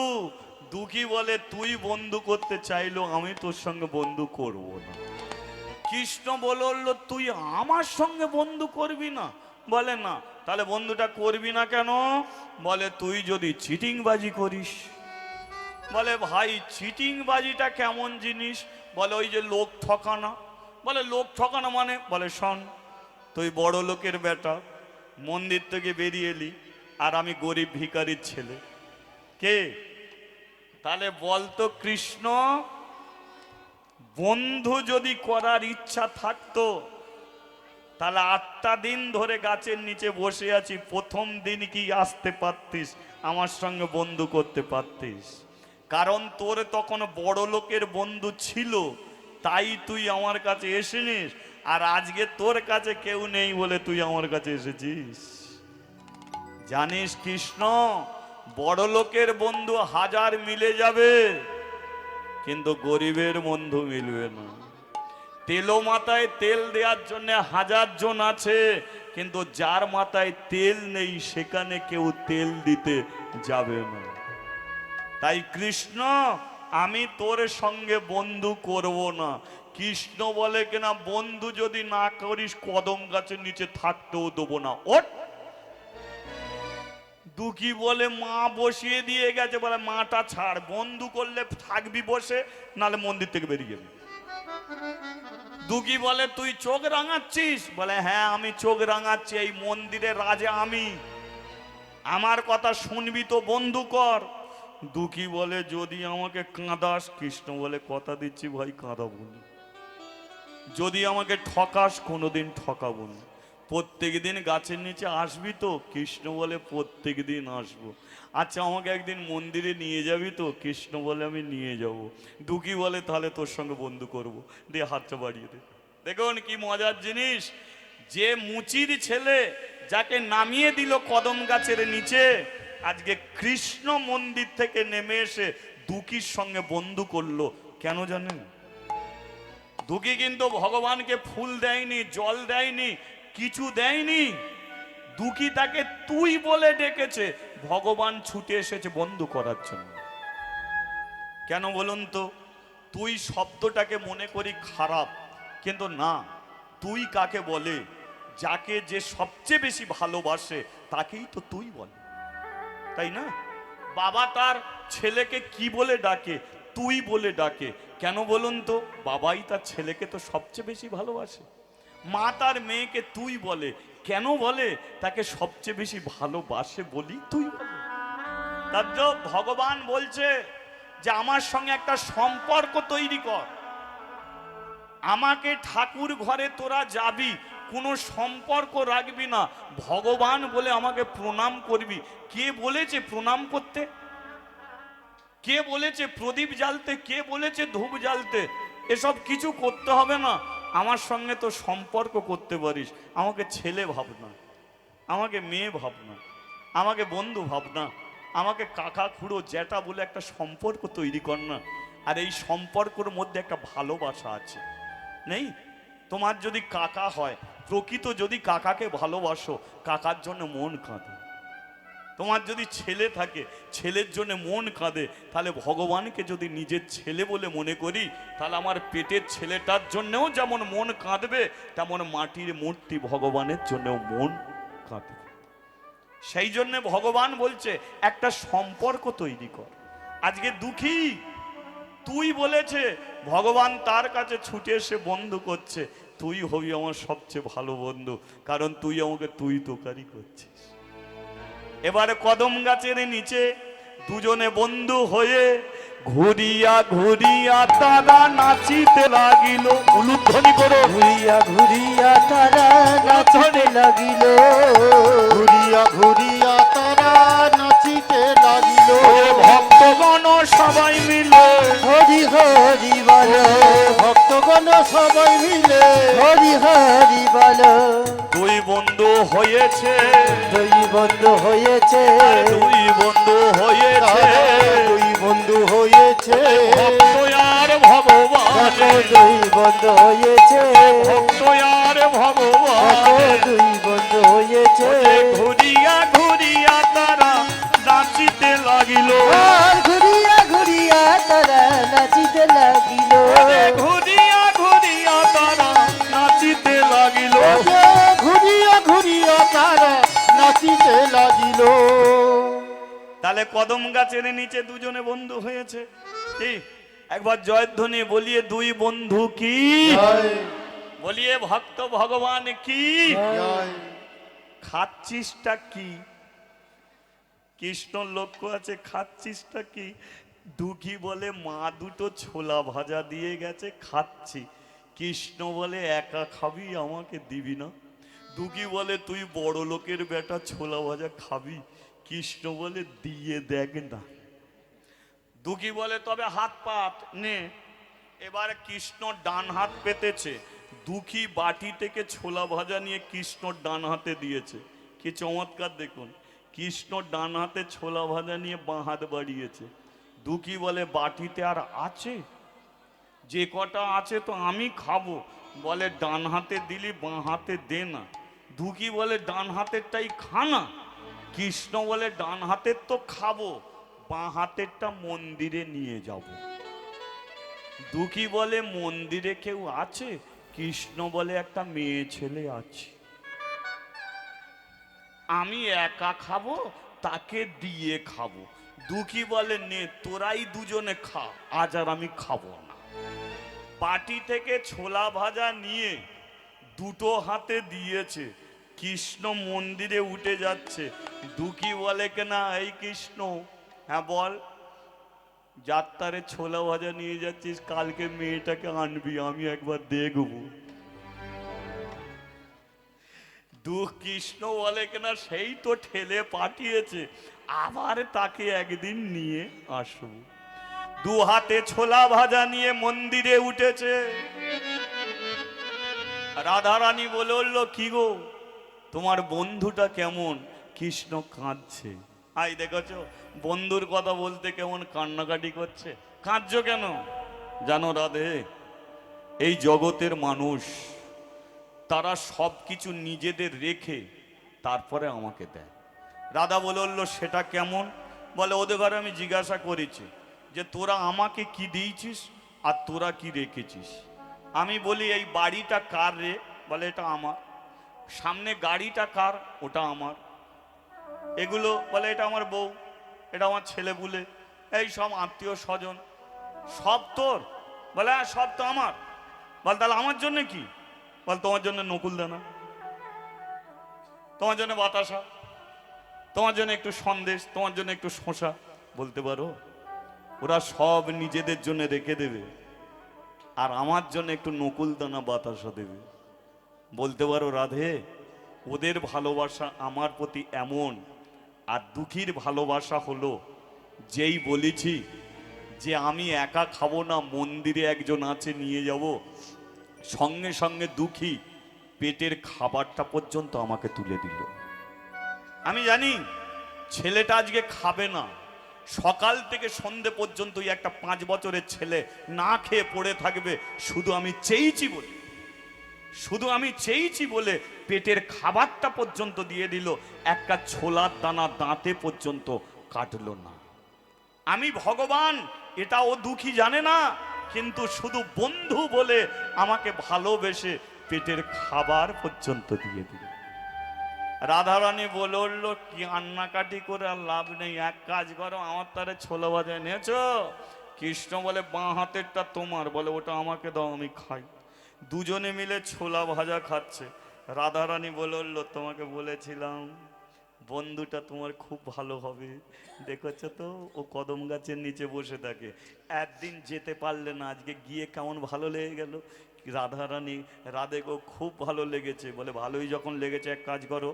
দুঃখী বলে তুই বন্ধু করতে চাইলো, আমি তোর সঙ্গে বন্ধু করব না। কৃষ্ণ বলল তুই আমার সঙ্গে বন্ধু করবি না? বলে না। তাহলে বন্ধুটা করবি না কেন? বলে তুই যদি চিটিংবাজি করিস। বলে ভাই চিটিংবাজিটা কেমন জিনিস? বলে ওই যে লোক ঠকানো। বলে লোক ঠকানো মানে? বলে শোন, তুই বড় লোকের বেটা, মন্দির থেকে বেরিয়ে এলি, আর আমি গরিব ভিখারির ছেলে। কে? তাহলে বলতো কৃষ্ণ, বন্ধু যদি করার ইচ্ছা থাকতো তাহলে 8টা দিন ধরে গাছের নিচে বসে আছি, প্রথম দিন কি আসতে পারতিস, আমার সঙ্গে বন্ধু করতে পারতিস? কারণ তোর তখন বড় লোকের বন্ধু ছিল, তাই তুই আমার কাছে এসেছিস। আর আজকে তোর কাছে কেউ নেই বলে তুই আমার কাছে এসেছিস। জানিস কৃষ্ণ, বড় লোকের বন্ধু 1000 মিলে যাবে, কিন্তু গরিবের বন্ধু মিলবে না। তেলো মাথায় তেল দেওয়ার জন্য 1000 জন আছে, কিন্তু যার মাথায় তেল নেই সেখানে কেউ তেল দিতে যাবে না। তাই কৃষ্ণ, আমি তোর সঙ্গে বন্ধু করব না। কৃষ্ণ বলে কিনা বন্ধু যদি না করিস কদম গাছের নিচে থাকতেও দেবো না। ওঠ। দুঃখী বলে মা বসিয়ে দিয়ে গেছে, বলে মাটা ছাড়, বন্ধু করলে থাকবি বসে, নালে মন্দির থেকে বেরিয়ে যাবি। দুঃখী বলে তুই চোখ রাঙাচ্ছিস? বলে হ্যাঁ আমি চোখ রাঙাচ্ছি, এই মন্দিরের রাজা আমি, আমার কথা শুনবি তো বন্ধু কর। দুঃখী বলে যদি আমাকে কাঁদাস, কৃষ্ণ বলে কথা দিচ্ছি ভাই কাঁদাবো না। যদি আমাকে ঠকাস, কোনোদিন ঠকাবো না। প্রত্যেক দিন গাছের নিচে আসবি তো, কৃষ্ণ বলে প্রত্যেক দিন আসবো। আচ্ছা আমাকে একদিন মন্দিরে নিয়ে যাবি তো, কৃষ্ণ বলে আমি নিয়ে যাব। দুঃখী বলে তাহলে তোর সঙ্গে বন্ধু করব, দিয়ে হাতটা বাড়িয়ে দে। দেখুন কি মজার জিনিস, যে মুচির ছেলে যাকে নামিয়ে দিল কদম গাছের নিচে, আজকে কৃষ্ণ মন্দির থেকে নেমে এসে দুঃখীর সঙ্গে বন্ধু করলো। কেন জানেন? দুঃখী কিন্তু ভগবানকে ফুল দেয়নি, জল দেয়নি, কিছু দেয়নি। দুঃখী তাকে তুই বলে ডেকেছে, ভগবান ছুটে এসেছে বন্ধু করার জন্য। কেন বলুন তো? তুই শব্দটাকে মনে করি খারাপ, কিন্তু না, তুই কাকে বলে? যাকে যে সবচেয়ে বেশি ভালোবাসে তাকেই তো তুই বলে, তাই না? বাবা তার ছেলেকে কি বলে ডাকে? তুই বলে ডাকে। কেন বলুন তো? বাবাই তার ছেলেকে তো সবচেয়ে বেশি ভালোবাসে। মা তার মেয়েকে তুই বলে, কেন বলে? তাকে সবচেয়ে বেশি ভালোবাসে বলি তুই বলে। তার জন্য ভগবান বলছে যে আমার সঙ্গে একটা সম্পর্ক তৈরি কর। আমাকে ঠাকুর ঘরে তোরা যাবি, কোনো সম্পর্ক রাখবি না, ভগবান বলে আমাকে প্রণাম করবি। কে বলেছে প্রণাম করতে? কে বলেছে প্রদীপ জ্বালতে? কে বলেছে ধূপ জ্বালতে? এসব কিছু করতে হবে না। আমার সঙ্গে তো সম্পর্ক করতে পারিস। আমাকে ছেলে ভাবনা, আমাকে মেয়ে ভাবনা, আমাকে বন্ধু ভাবনা, আমাকে কাকা খুড়ো জ্যাঠা বলে একটা সম্পর্ক তৈরি কর না। আর এই সম্পর্কের মধ্যে একটা ভালোবাসা আছে, নেই? তোমার যদি কাকা হয়, প্রকৃত যদি কাকাকে ভালোবাসো, কাকার জন্য মন কাঁদে। তোমার যদি ছেলে থাকে, ছেলের জন্য মন কাঁদে। তাহলে ভগবানকে যদি নিজের ছেলে বলে মনে করি, তাহলে আমার পেটের ছেলেটার জন্যও যেমন মন কাঁদবে, তেমন মাটির মূর্তি ভগবানের জন্যও মন কাঁদবে। সেই জন্য ভগবান বলছে একটা সম্পর্ক তৈরি কর। আজকে দুঃখী তুই বলেছে, ভগবান তার কাছে ছুটে এসে বন্ধু করছে। তুই হবি আমার সবচেয়ে ভালো বন্ধু, কারণ তুই আমাকে তুই তোকারি করছিস। এবারে কদম গাছের নিচে দুজনে বন্ধু হয়ে ঘুরিয়া ঘুরিয়া তারা নাচিতে লাগিল। উলুধ্বনি করো। ঘুরিয়া ঘুরিয়া তারা নাচতে লাগিল। ঘুরিয়া ঘুরিয়া তারা নাচিতে লাগিল। ভক্তগণ সবাই মিলে হরি হরি বল, ভক্তগণ সবাই মিলে হরি হরি বল। দুই বন্ধু হয়েছে, দুই বন্ধু হয়েছে, দুই বন্ধু হয়েছে, দুই বন্ধু হয়েছে। ভক্ত আর ভগবান, দুই বন্ধু হয়েছে, ভক্ত আর ভগবান। দুই বন্ধু হয়েছে। ঘুরিয়া ঘুরিয়া তারা নাচিতে লাগিল। আর ঘুরিয়া ঘুরিয়া তারা নাচিতে লাগিল। ঘুরিয়া ঘুরিয়া তারা নাচিতে লাগিল। ঘুরিয়া ঘুরিয়া তারা নাচিতে লাগিল। তাহলে কদম গাছের নিচে দুজনে বন্ধু হয়েছে। কি? একবার জয়ধ্বনি বলিয়ে দুই বন্ধু কি, জয় বলিয়ে ভক্ত ভগবান কি। জয়। খাচ্ছিসটা কি? কৃষ্ণ লক্ষ্য আছে, খাচ্ছিসটা কি? দুঃখী বলে মা দুটো ছোলা ভাজা দিয়ে গেছে, খাচ্ছি। কৃষ্ণ বলে একা খাবি, আমাকে দিবি না? দুঃখী বলে তুই বড় লোকের বেটা, ছোলা ভাজা খাবি? কৃষ্ণ বলে দিয়ে দেখ না। দুঃখী বলে তবে হাত পাত নে। এবার কৃষ্ণ ডান হাত পেতেছে, দুঃখী বাটি থেকে ছোলা ভাজা নিয়ে কৃষ্ণর ডান হাতে দিয়েছে। কি চমৎকার দেখুন, কৃষ্ণ ডান হাতে ছোলা ভাজা নিয়ে বাঁ হাত বাড়িয়েছে। দুঃখী বলে বাটিতে আর আছে? যে কটা আছে তো আমি খাবো। বলে ডান হাতে দিলি বাঁ হাতে দে না। দুঃখী বলে ডান হাতেরটাই খা না। কৃষ্ণ বলে ডান হাতের তো খাবো, বাঁ হাতেরটা মন্দিরে নিয়ে যাব। দুঃখী বলে মন্দিরে কেউ আছে? কৃষ্ণ বলে একটা মেয়ে ছেলে আছে। আমি একা খাবো, তাকে দিয়ে খাবো। দুঃখী বলে নে তোরাই দুজনে খা, আজ আর আমি খাবো না। বাটি থেকে ছোলা ভাজা নিয়ে দুটো হাতে দিয়েছে। কৃষ্ণ মন্দিরে উঠে যাচ্ছে। দুঃখী বলে কেনা এই কৃষ্ণ, হ্যাঁ বল, যাত্রারে ছোলা ভাজা নিয়ে যাচ্ছিস, কালকে মেয়েটাকে আনবি, আমি একবার দেখব। দুঃখ কৃষ্ণ বলে কিনা সেই তো ঠেলে পাঠিয়েছে, আবার তাকে একদিন নিয়ে আসবো। দু হাতে ছোলা ভাজা নিয়ে মন্দিরে উঠেছে। রাধারানী বলে উঠলো, কি গো তোমার বন্ধুটা কেমন? কৃষ্ণ কাঁদছে। আই দেখেছ, বন্ধুর কথা বলতে কেমন কান্নাকাটি করছে। কাঁদছো কেন? জানো রাধে, এই জগতের মানুষ তারা সব কিছু নিজেদের রেখে তারপরে আমাকে দেয়। রাধা বলে উঠলো, সেটা কেমন? বলে, ওদের ঘরে আমি জিজ্ঞাসা করেছি যে তোরা আমাকে কি দিয়েছিস আর তোরা কি রেখেছিস। আমি বলি, এই বাড়িটা কার রে? বলে, এটা আমার। সামনে গাড়িটা কার? ওটা আমার। এগুলো? বলে, এটা আমার বউ, এটা আমার ছেলে পুলে, এই সব আত্মীয় স্বজন সব তোর? বলে, হ্যাঁ সব তো আমার। বল, তাহলে আমার জন্য কি? বল, তোমার জন্য নকুল দানা, তোমার জন্য বাতাসা, তোমার জন্য একটু সন্দেশ, তোমার জন্য একটু শসা। বলতে পারো ওরা সব নিজেদের জন্য রেখে দেবে আর আমার জন্য একটু নকুল দানা বাতাসা দেবে? বলতে পারো রাধে, ওদের ভালোবাসা আমার প্রতি এমন। আর দুঃখীর ভালোবাসা হলো, যেই বলেছি যে আমি একা খাবো না, মন্দিরে একজন আছে নিয়ে যাব, সঙ্গে সঙ্গে দুঃখী পেটের খাবারটা পর্যন্ত আমাকে তুলে দিল। আমি জানি ছেলেটা আজকে খাবে না, সকাল থেকে সন্ধে পর্যন্ত একটা 5 বছরের ছেলে না খেয়ে পড়ে থাকবে, শুধু আমি চেয়েছি বলে, শুধু আমি চেয়েছি বলে পেটের খাবারটা পর্যন্ত দিয়ে দিল। একটা ছোলার দানা দাঁতে পর্যন্ত কাটলো না। আমি ভগবান এটা ও দুঃখী জানে না, কিন্তু শুধু বন্ধু বলে আমাকে ভালোবেসে পেটের খাবার পর্যন্ত দিয়ে দিল। রাধারানী বলে উঠলো, কি কান্নাকাটি করে আর লাভ নেই, এক কাজ করো, আমার তারে ছোলা ভাজা এনেছো। কৃষ্ণ বলে, বাঁ হাতেরটা তোমার। বলে, ওটা আমাকে দাও, আমি খাই। দুজনে মিলে ছোলা ভাজা খাচ্ছে। রাধারানী বলে উঠলো, তোমাকে বলেছিলাম বন্ধুটা তোমার খুব ভালো হবে। দেখেছো তো, ও কদম গাছের নিচে বসে থাকে, একদিন যেতে পারলে না, আজকে গিয়ে কেমন ভালো লেগে গেল। রাধারানী, রাধেকেও খুব ভালো লেগেছে। বলে, ভালোই যখন লেগেছে, এক কাজ করো,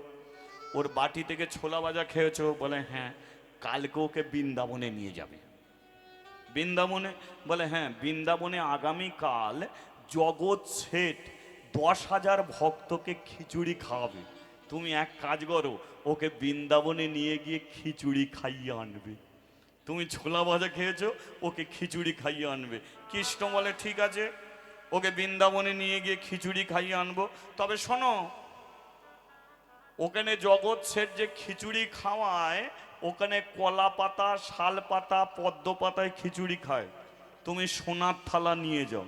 ওর বাটি থেকে ছোলা ভাজা খেয়েছো? বলে, হ্যাঁ। কালকে ওকে বৃন্দাবনে নিয়ে যাবে। বৃন্দাবনে? বলে, হ্যাঁ, বৃন্দাবনে আগামীকাল জগৎ শেঠ 10,000 ভক্তকে খিচুড়ি খাওয়াবে। তুমি এক কাজ করো, ওকে বৃন্দাবনে নিয়ে গিয়ে খিচুড়ি খাইয়ে আনবে। তুমি ছোলা ভাজা খেয়েছো, ওকে খিচুড়ি খাইয়ে আনবে। কৃষ্ণ বলে, ঠিক আছে, ওকে বৃন্দাবনে নিয়ে গিয়ে খিচুড়ি খাইয়ে আনবো। তবে শোনো, ওখানে জগৎ শেঠ যে খিচুড়ি খাওয়ায়, ওখানে কলা পাতা, শাল পাতা, পদ্ম পাতায় খিচুড়ি খায়। তুমি সোনার থালা নিয়ে যাও।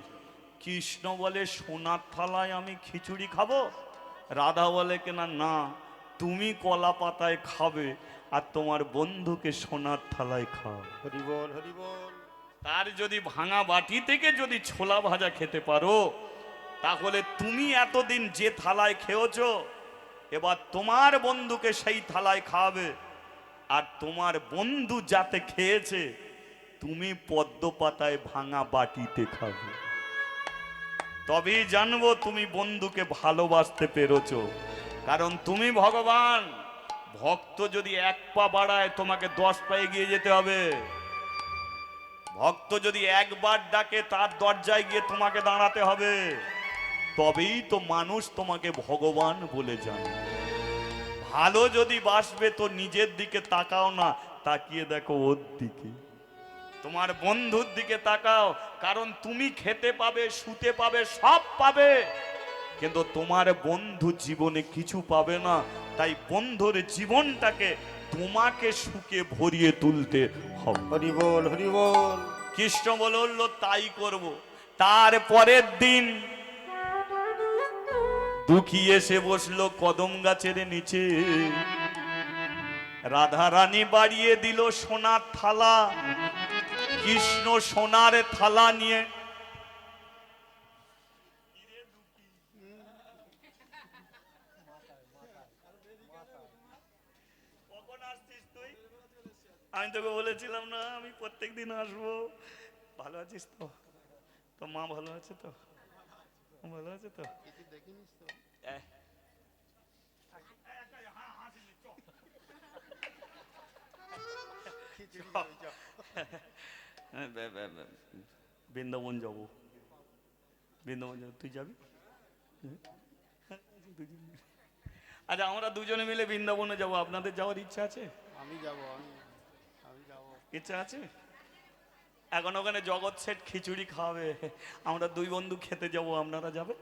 কৃষ্ণ বলে, সোনার থালায় আমি খিচুড়ি খাবো? রাধা বলে কিনা, না, তুমি কলা পাতায় খাবে আর তোমার বন্ধুকে সোনার থালায় খাও। হরি বল, হরি বল। তার যদি ভাঙা বাটি থেকে যদি ছোলা ভাজা খেতে পারো, তাহলে তুমি এতদিন যে থালায় খেয়েছো, এবার তোমার বন্ধুকে সেই থালায় খাওয়াবে। আর তোমার বন্ধু যাতে খেয়েছে, তুমি পদ্ম পাতায় ভাঙা বাটিতে খাবে। তবেই জানবো তুমি বন্ধুকে ভালোবাসতে পেরেছো। কারণ তুমি ভগবান, ভক্ত যদি 1 পা বাড়ায়, তোমাকে 10 পা এগিয়ে যেতে হবে। ভক্ত যদি একবার ডাকে, তার দরজায় গিয়ে তোমাকে দাঁড়াতে হবে। তবেই তো মানুষ তোমাকে ভগবান বলে জানে। ভালো যদি বাসবে তো নিজের দিকে তাকাও না, তাকিয়ে দেখো ওর দিকে, তোমার বন্ধুর দিকে তাকাও। কারণ তুমি খেতে পাবে, শুতে পাবে, সব পাবে, কিন্তু তোমার বন্ধু জীবনে কিছু পাবে না। তাই বন্ধুর জীবনটাকে তোমাকে সুখে ভরিয়ে তুলতে হবে। হরি বল, হরি বল। কৃষ্ণ বলল, তাই করব। তার পরের দিন দুঃখী এসে বসলো কদম গাছের নিচে। রাধা রানী বাড়িয়ে দিল সোনার থালা। কৃষ্ণ সোনার থালা নিয়ে, কখন আসছিস তুই? আমি তোকে বলেছিলাম না আমি প্রত্যেকদিন আসবো। ভালো আছিস তো? তো মা ভালো আছে তো? ভালো আছে তো? এহ। বৃন্দাবন যাবো, বৃন্দাবন যাবো, তুই যাবি? আচ্ছা আমরা দুজনে মিলে বৃন্দাবনে যাবো, আপনাদের যাওয়ার ইচ্ছা আছে? আমি যাব, আমি যাব। ইচ্ছা আছে? এখন ওখানে জগৎ সেট খিচুড়ি খাওয়াবে, আমরা দুই বন্ধু খেতে যাব, আপনারা যাবেন?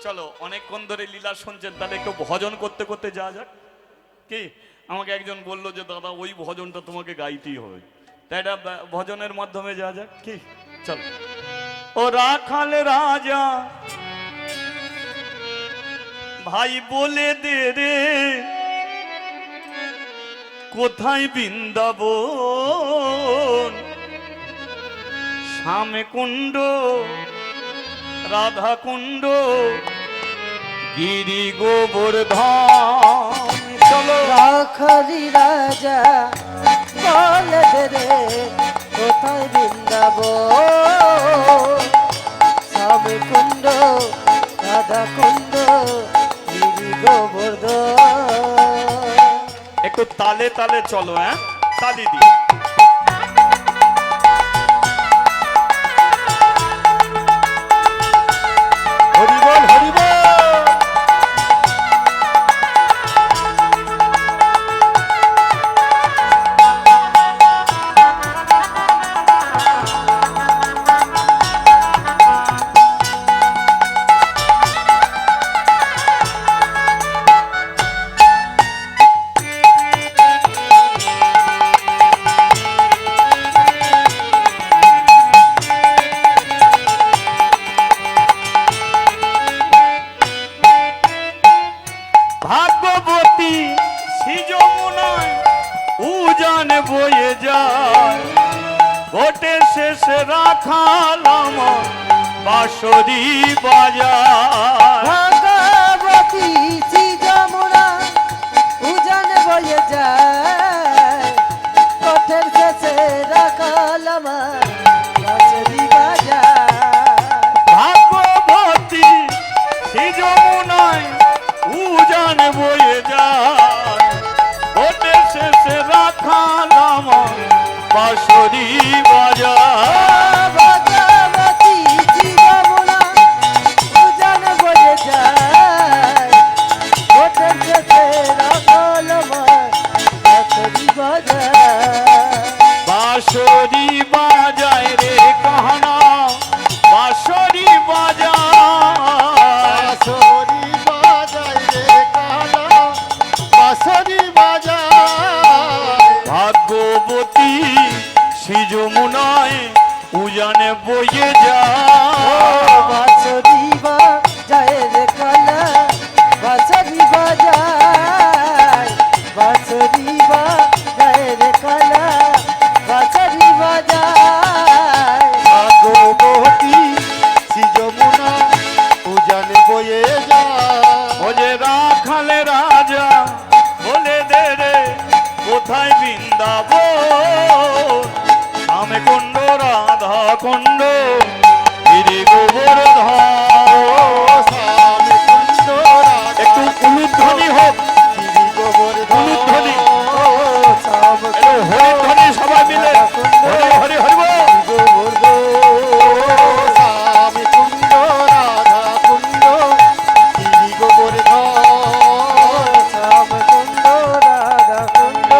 চলো অনেকক্ষণ ধরে লীলা শুনছেন, তাহলে একটু ভজন করতে করতে যাওয়া যাক। কি আমাকে একজন বললো যে দাদা ওই ভজনটা তোমাকে গাইতেই হবে, তাই এটা ভজনের মাধ্যমে যাওয়া যাক কি? চলো। ও রাখাল রাজা ভাই বলে দে রে, কোথায় বৃন্দাবন? শ্যামে কুণ্ড, রাধা কুণ্ড, গিরি গোবর্ধন। চলো। রাখালি রাজা বলে দে রে, কোথায় বৃন্দাবন? স্বামী কুণ্ড, রাধা কুণ্ড, গিরি গোবর্ধন। একটু তালে তালে চলো, হ্যাঁ তালি দি। হরি বল, হরি বল। ভাগ্যবতী শ্রী যমুনায় উজান বয়ে যায়, ঘটে শেষে রাখালাম বাঁশরি বাজার। ভগবতী শ্রী যমুনা উজান বয়ে যায়, পথের শেষে রাখাল আমার বাঁশরি বাজার। ভাগ্যবতী শ্রী যমুনায় উজান বয়ে যায়, ঘটে শেষে রাখালাম বাঁশরি বাজার। ভগবতী শ্রী যমুনা উজান বয়ে যায়, পথের শেষে রাখাল আমার বাঁশরি বাজার। বাঁশরি বাজায় রে कहना, বাঁশরি বাজায়। বাঁশরি বাজায় রে কানা, বাঁশরি বাজায়। ভাগ্যবতী শ্রী যমুনায় উজানে বয়ে যায়। বাঁশরি বাজায় রে কালা, বাঁশরি বাজায়, বাঁশরি বাজায় রে কালা, বাঁশরি বাজায়। ভাগবতী শ্রী যমুনা উজান বয়ে যায়। ও যে রাখালে রাজা বলে দে রে, কোথায় বৃন্দাবন? শ্যামে কুণ্ড, রাধা কুণ্ড, গিরি গোবর্ধন। স্বামী কুণ্ড, একটু উলুধ্বনি হোক, গিরি গোবর্ধন। উলুধ্বনি, সব একটু হরিধ্বনি সবাই মিলে হরি হরি হরি বল। গোবর্ধন। স্বামী কুণ্ড, রাধা কুণ্ড, গিরি গোবর্ধন। শ্যাম কুণ্ড, রাধা কুণ্ড,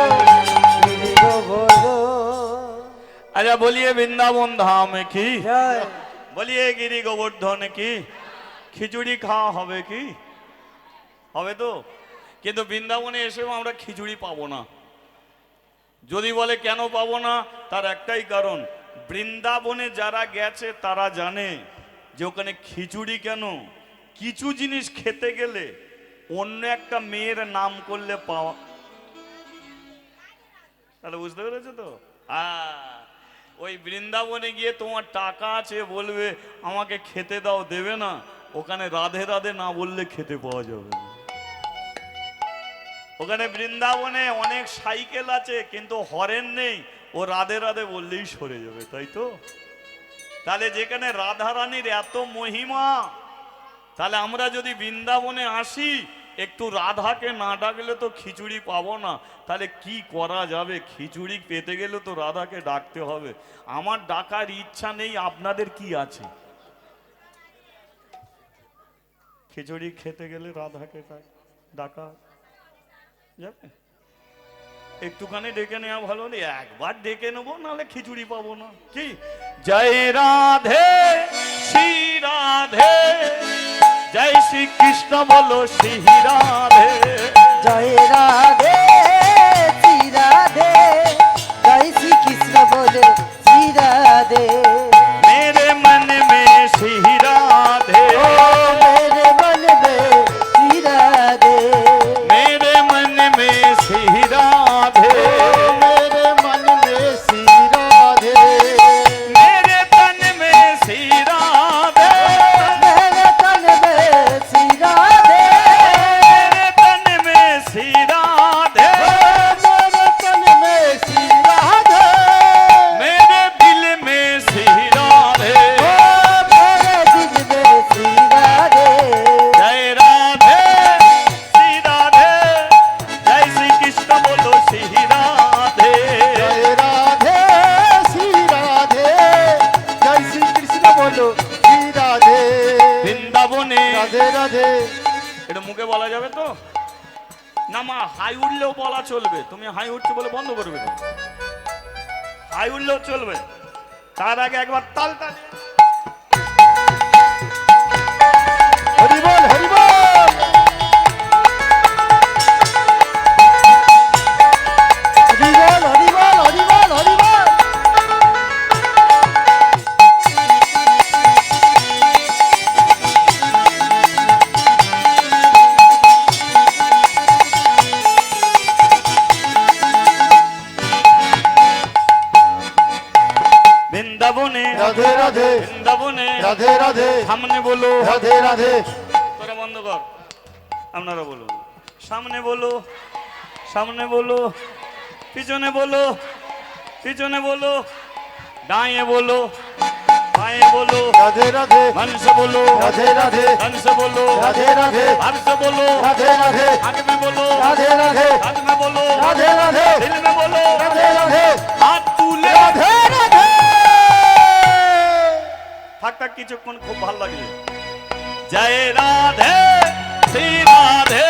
গিরি গোবর্ধন। আচ্ছা বলিয়ে বৃন্দাবন ধাম কি, জয়। বলিয়ে গিরি গোবর্ধন কি, খিচুড়ি খাওয়া হবে কি? হবে তো? কিন্তু বৃন্দাবনে এসেও আমরা খিচুড়ি পাবো না। যদি বলে কেন পাবো না, তার একটাই কারণ, বৃন্দাবনে যারা গেছে তারা জানে যে ওখানে খিচুড়ি কেন, কিছু জিনিস খেতে গেলে অন্য একটা মেয়ের নাম করলে পাওয়া, তাহলে বুঝতে পেরেছো তো? ওই বৃন্দাবনে গিয়ে তোমার টাকা আছে বলবে আমাকে খেতে দাও, দেবে না, ওখানে রাধে রাধে না বললে খেতে পাওয়া যাবে না। ওখানে বৃন্দাবনে অনেক সাইকেল আছে কিন্তু হরেন নেই, ও রাধে রাধে বললেই সরে যাবে, তাই তো? তাহলে যেখানে রাধারানীর এত মহিমা, তাহলে আমরা যদি বৃন্দাবনে আসি, একটু রাধাকে না ডাকলে তো খিচুড়ি পাবো না। তাহলে কি করা যাবে? খিচুড়ি পেতে গেলে তো রাধাকে ডাকতে হবে। আমার ডাকার ইচ্ছা নেই, আপনাদের কি আছে? খিচুড়ি খেতে গেলে রাধাকে ডাকা যাবে? একটুখানি ডেকে নেওয়া ভালো হলে, একবার ডেকে নেবো, নাহলে খিচুড়ি পাবো না। কি জয় রাধে শ্রী রাধে, জয় শ্রী কৃষ্ণ বলো শ্রী রাধে। জয় রাধে শ্রী রাধে, জয় শ্রী কৃষ্ণ বলে শ্রী রাধে। मेरे मन में श्री राधे, ও মেরে মন মে শ্রী রাধে, मेरे मन में श्री राधे, मेरे मन में श्री राधे, मेरे तन में श्री राधे, मेरे तन में श्री राधे, मेरे तन में श्री राधे, मेरे तन में श्री राधे, मेरे दिल में श्री राधे। ओ मेरे दिल में श्री राधे। जय राधे श्री राधे, जय श्री कृष्ण बोलो श्री राधे। जय राधे श्री राधे, जय श्री कृष्ण बोलो श्री राधे, বৃন্দাবনে राधे राधे। এটা মুখে বলা যাবে তো না? মা হাই উঠলেও বলা চলবে, তুমি হাই উঠছে বলে বন্ধ করবে না, হাই উঠলেও চলবে। তার আগে একবার তালটা हरि बोल हरि बोल। हरि बोल हरि बोल हरि बोल हरि बोल। বৃন্দাবনে राधे राधे বৃন্দাবনে राधे राधे সামনে বলো, राधे राधे। তোরা বন্ধ কর, আপনারা বলুন। সামনে বলো, সামনে বলো, পিছনে বলো, পিছনে বলো, দাঁয়ে বলো, বাঁয়ে বলো, राधे राधे मन से बोलो, राधे राधे धन से बोलो, राधे राधे हाथ से बोलो, राधे राधे आंख में बोलो, राधे राधे हाथ में बोलो, राधे राधे दिल में बोलो, राधे राधे हाथ তুলে राधे राधे। থাক থাক কিছুক্ষণ খুব ভালো লাগছে। জয় রাধে শ্রী রাধে,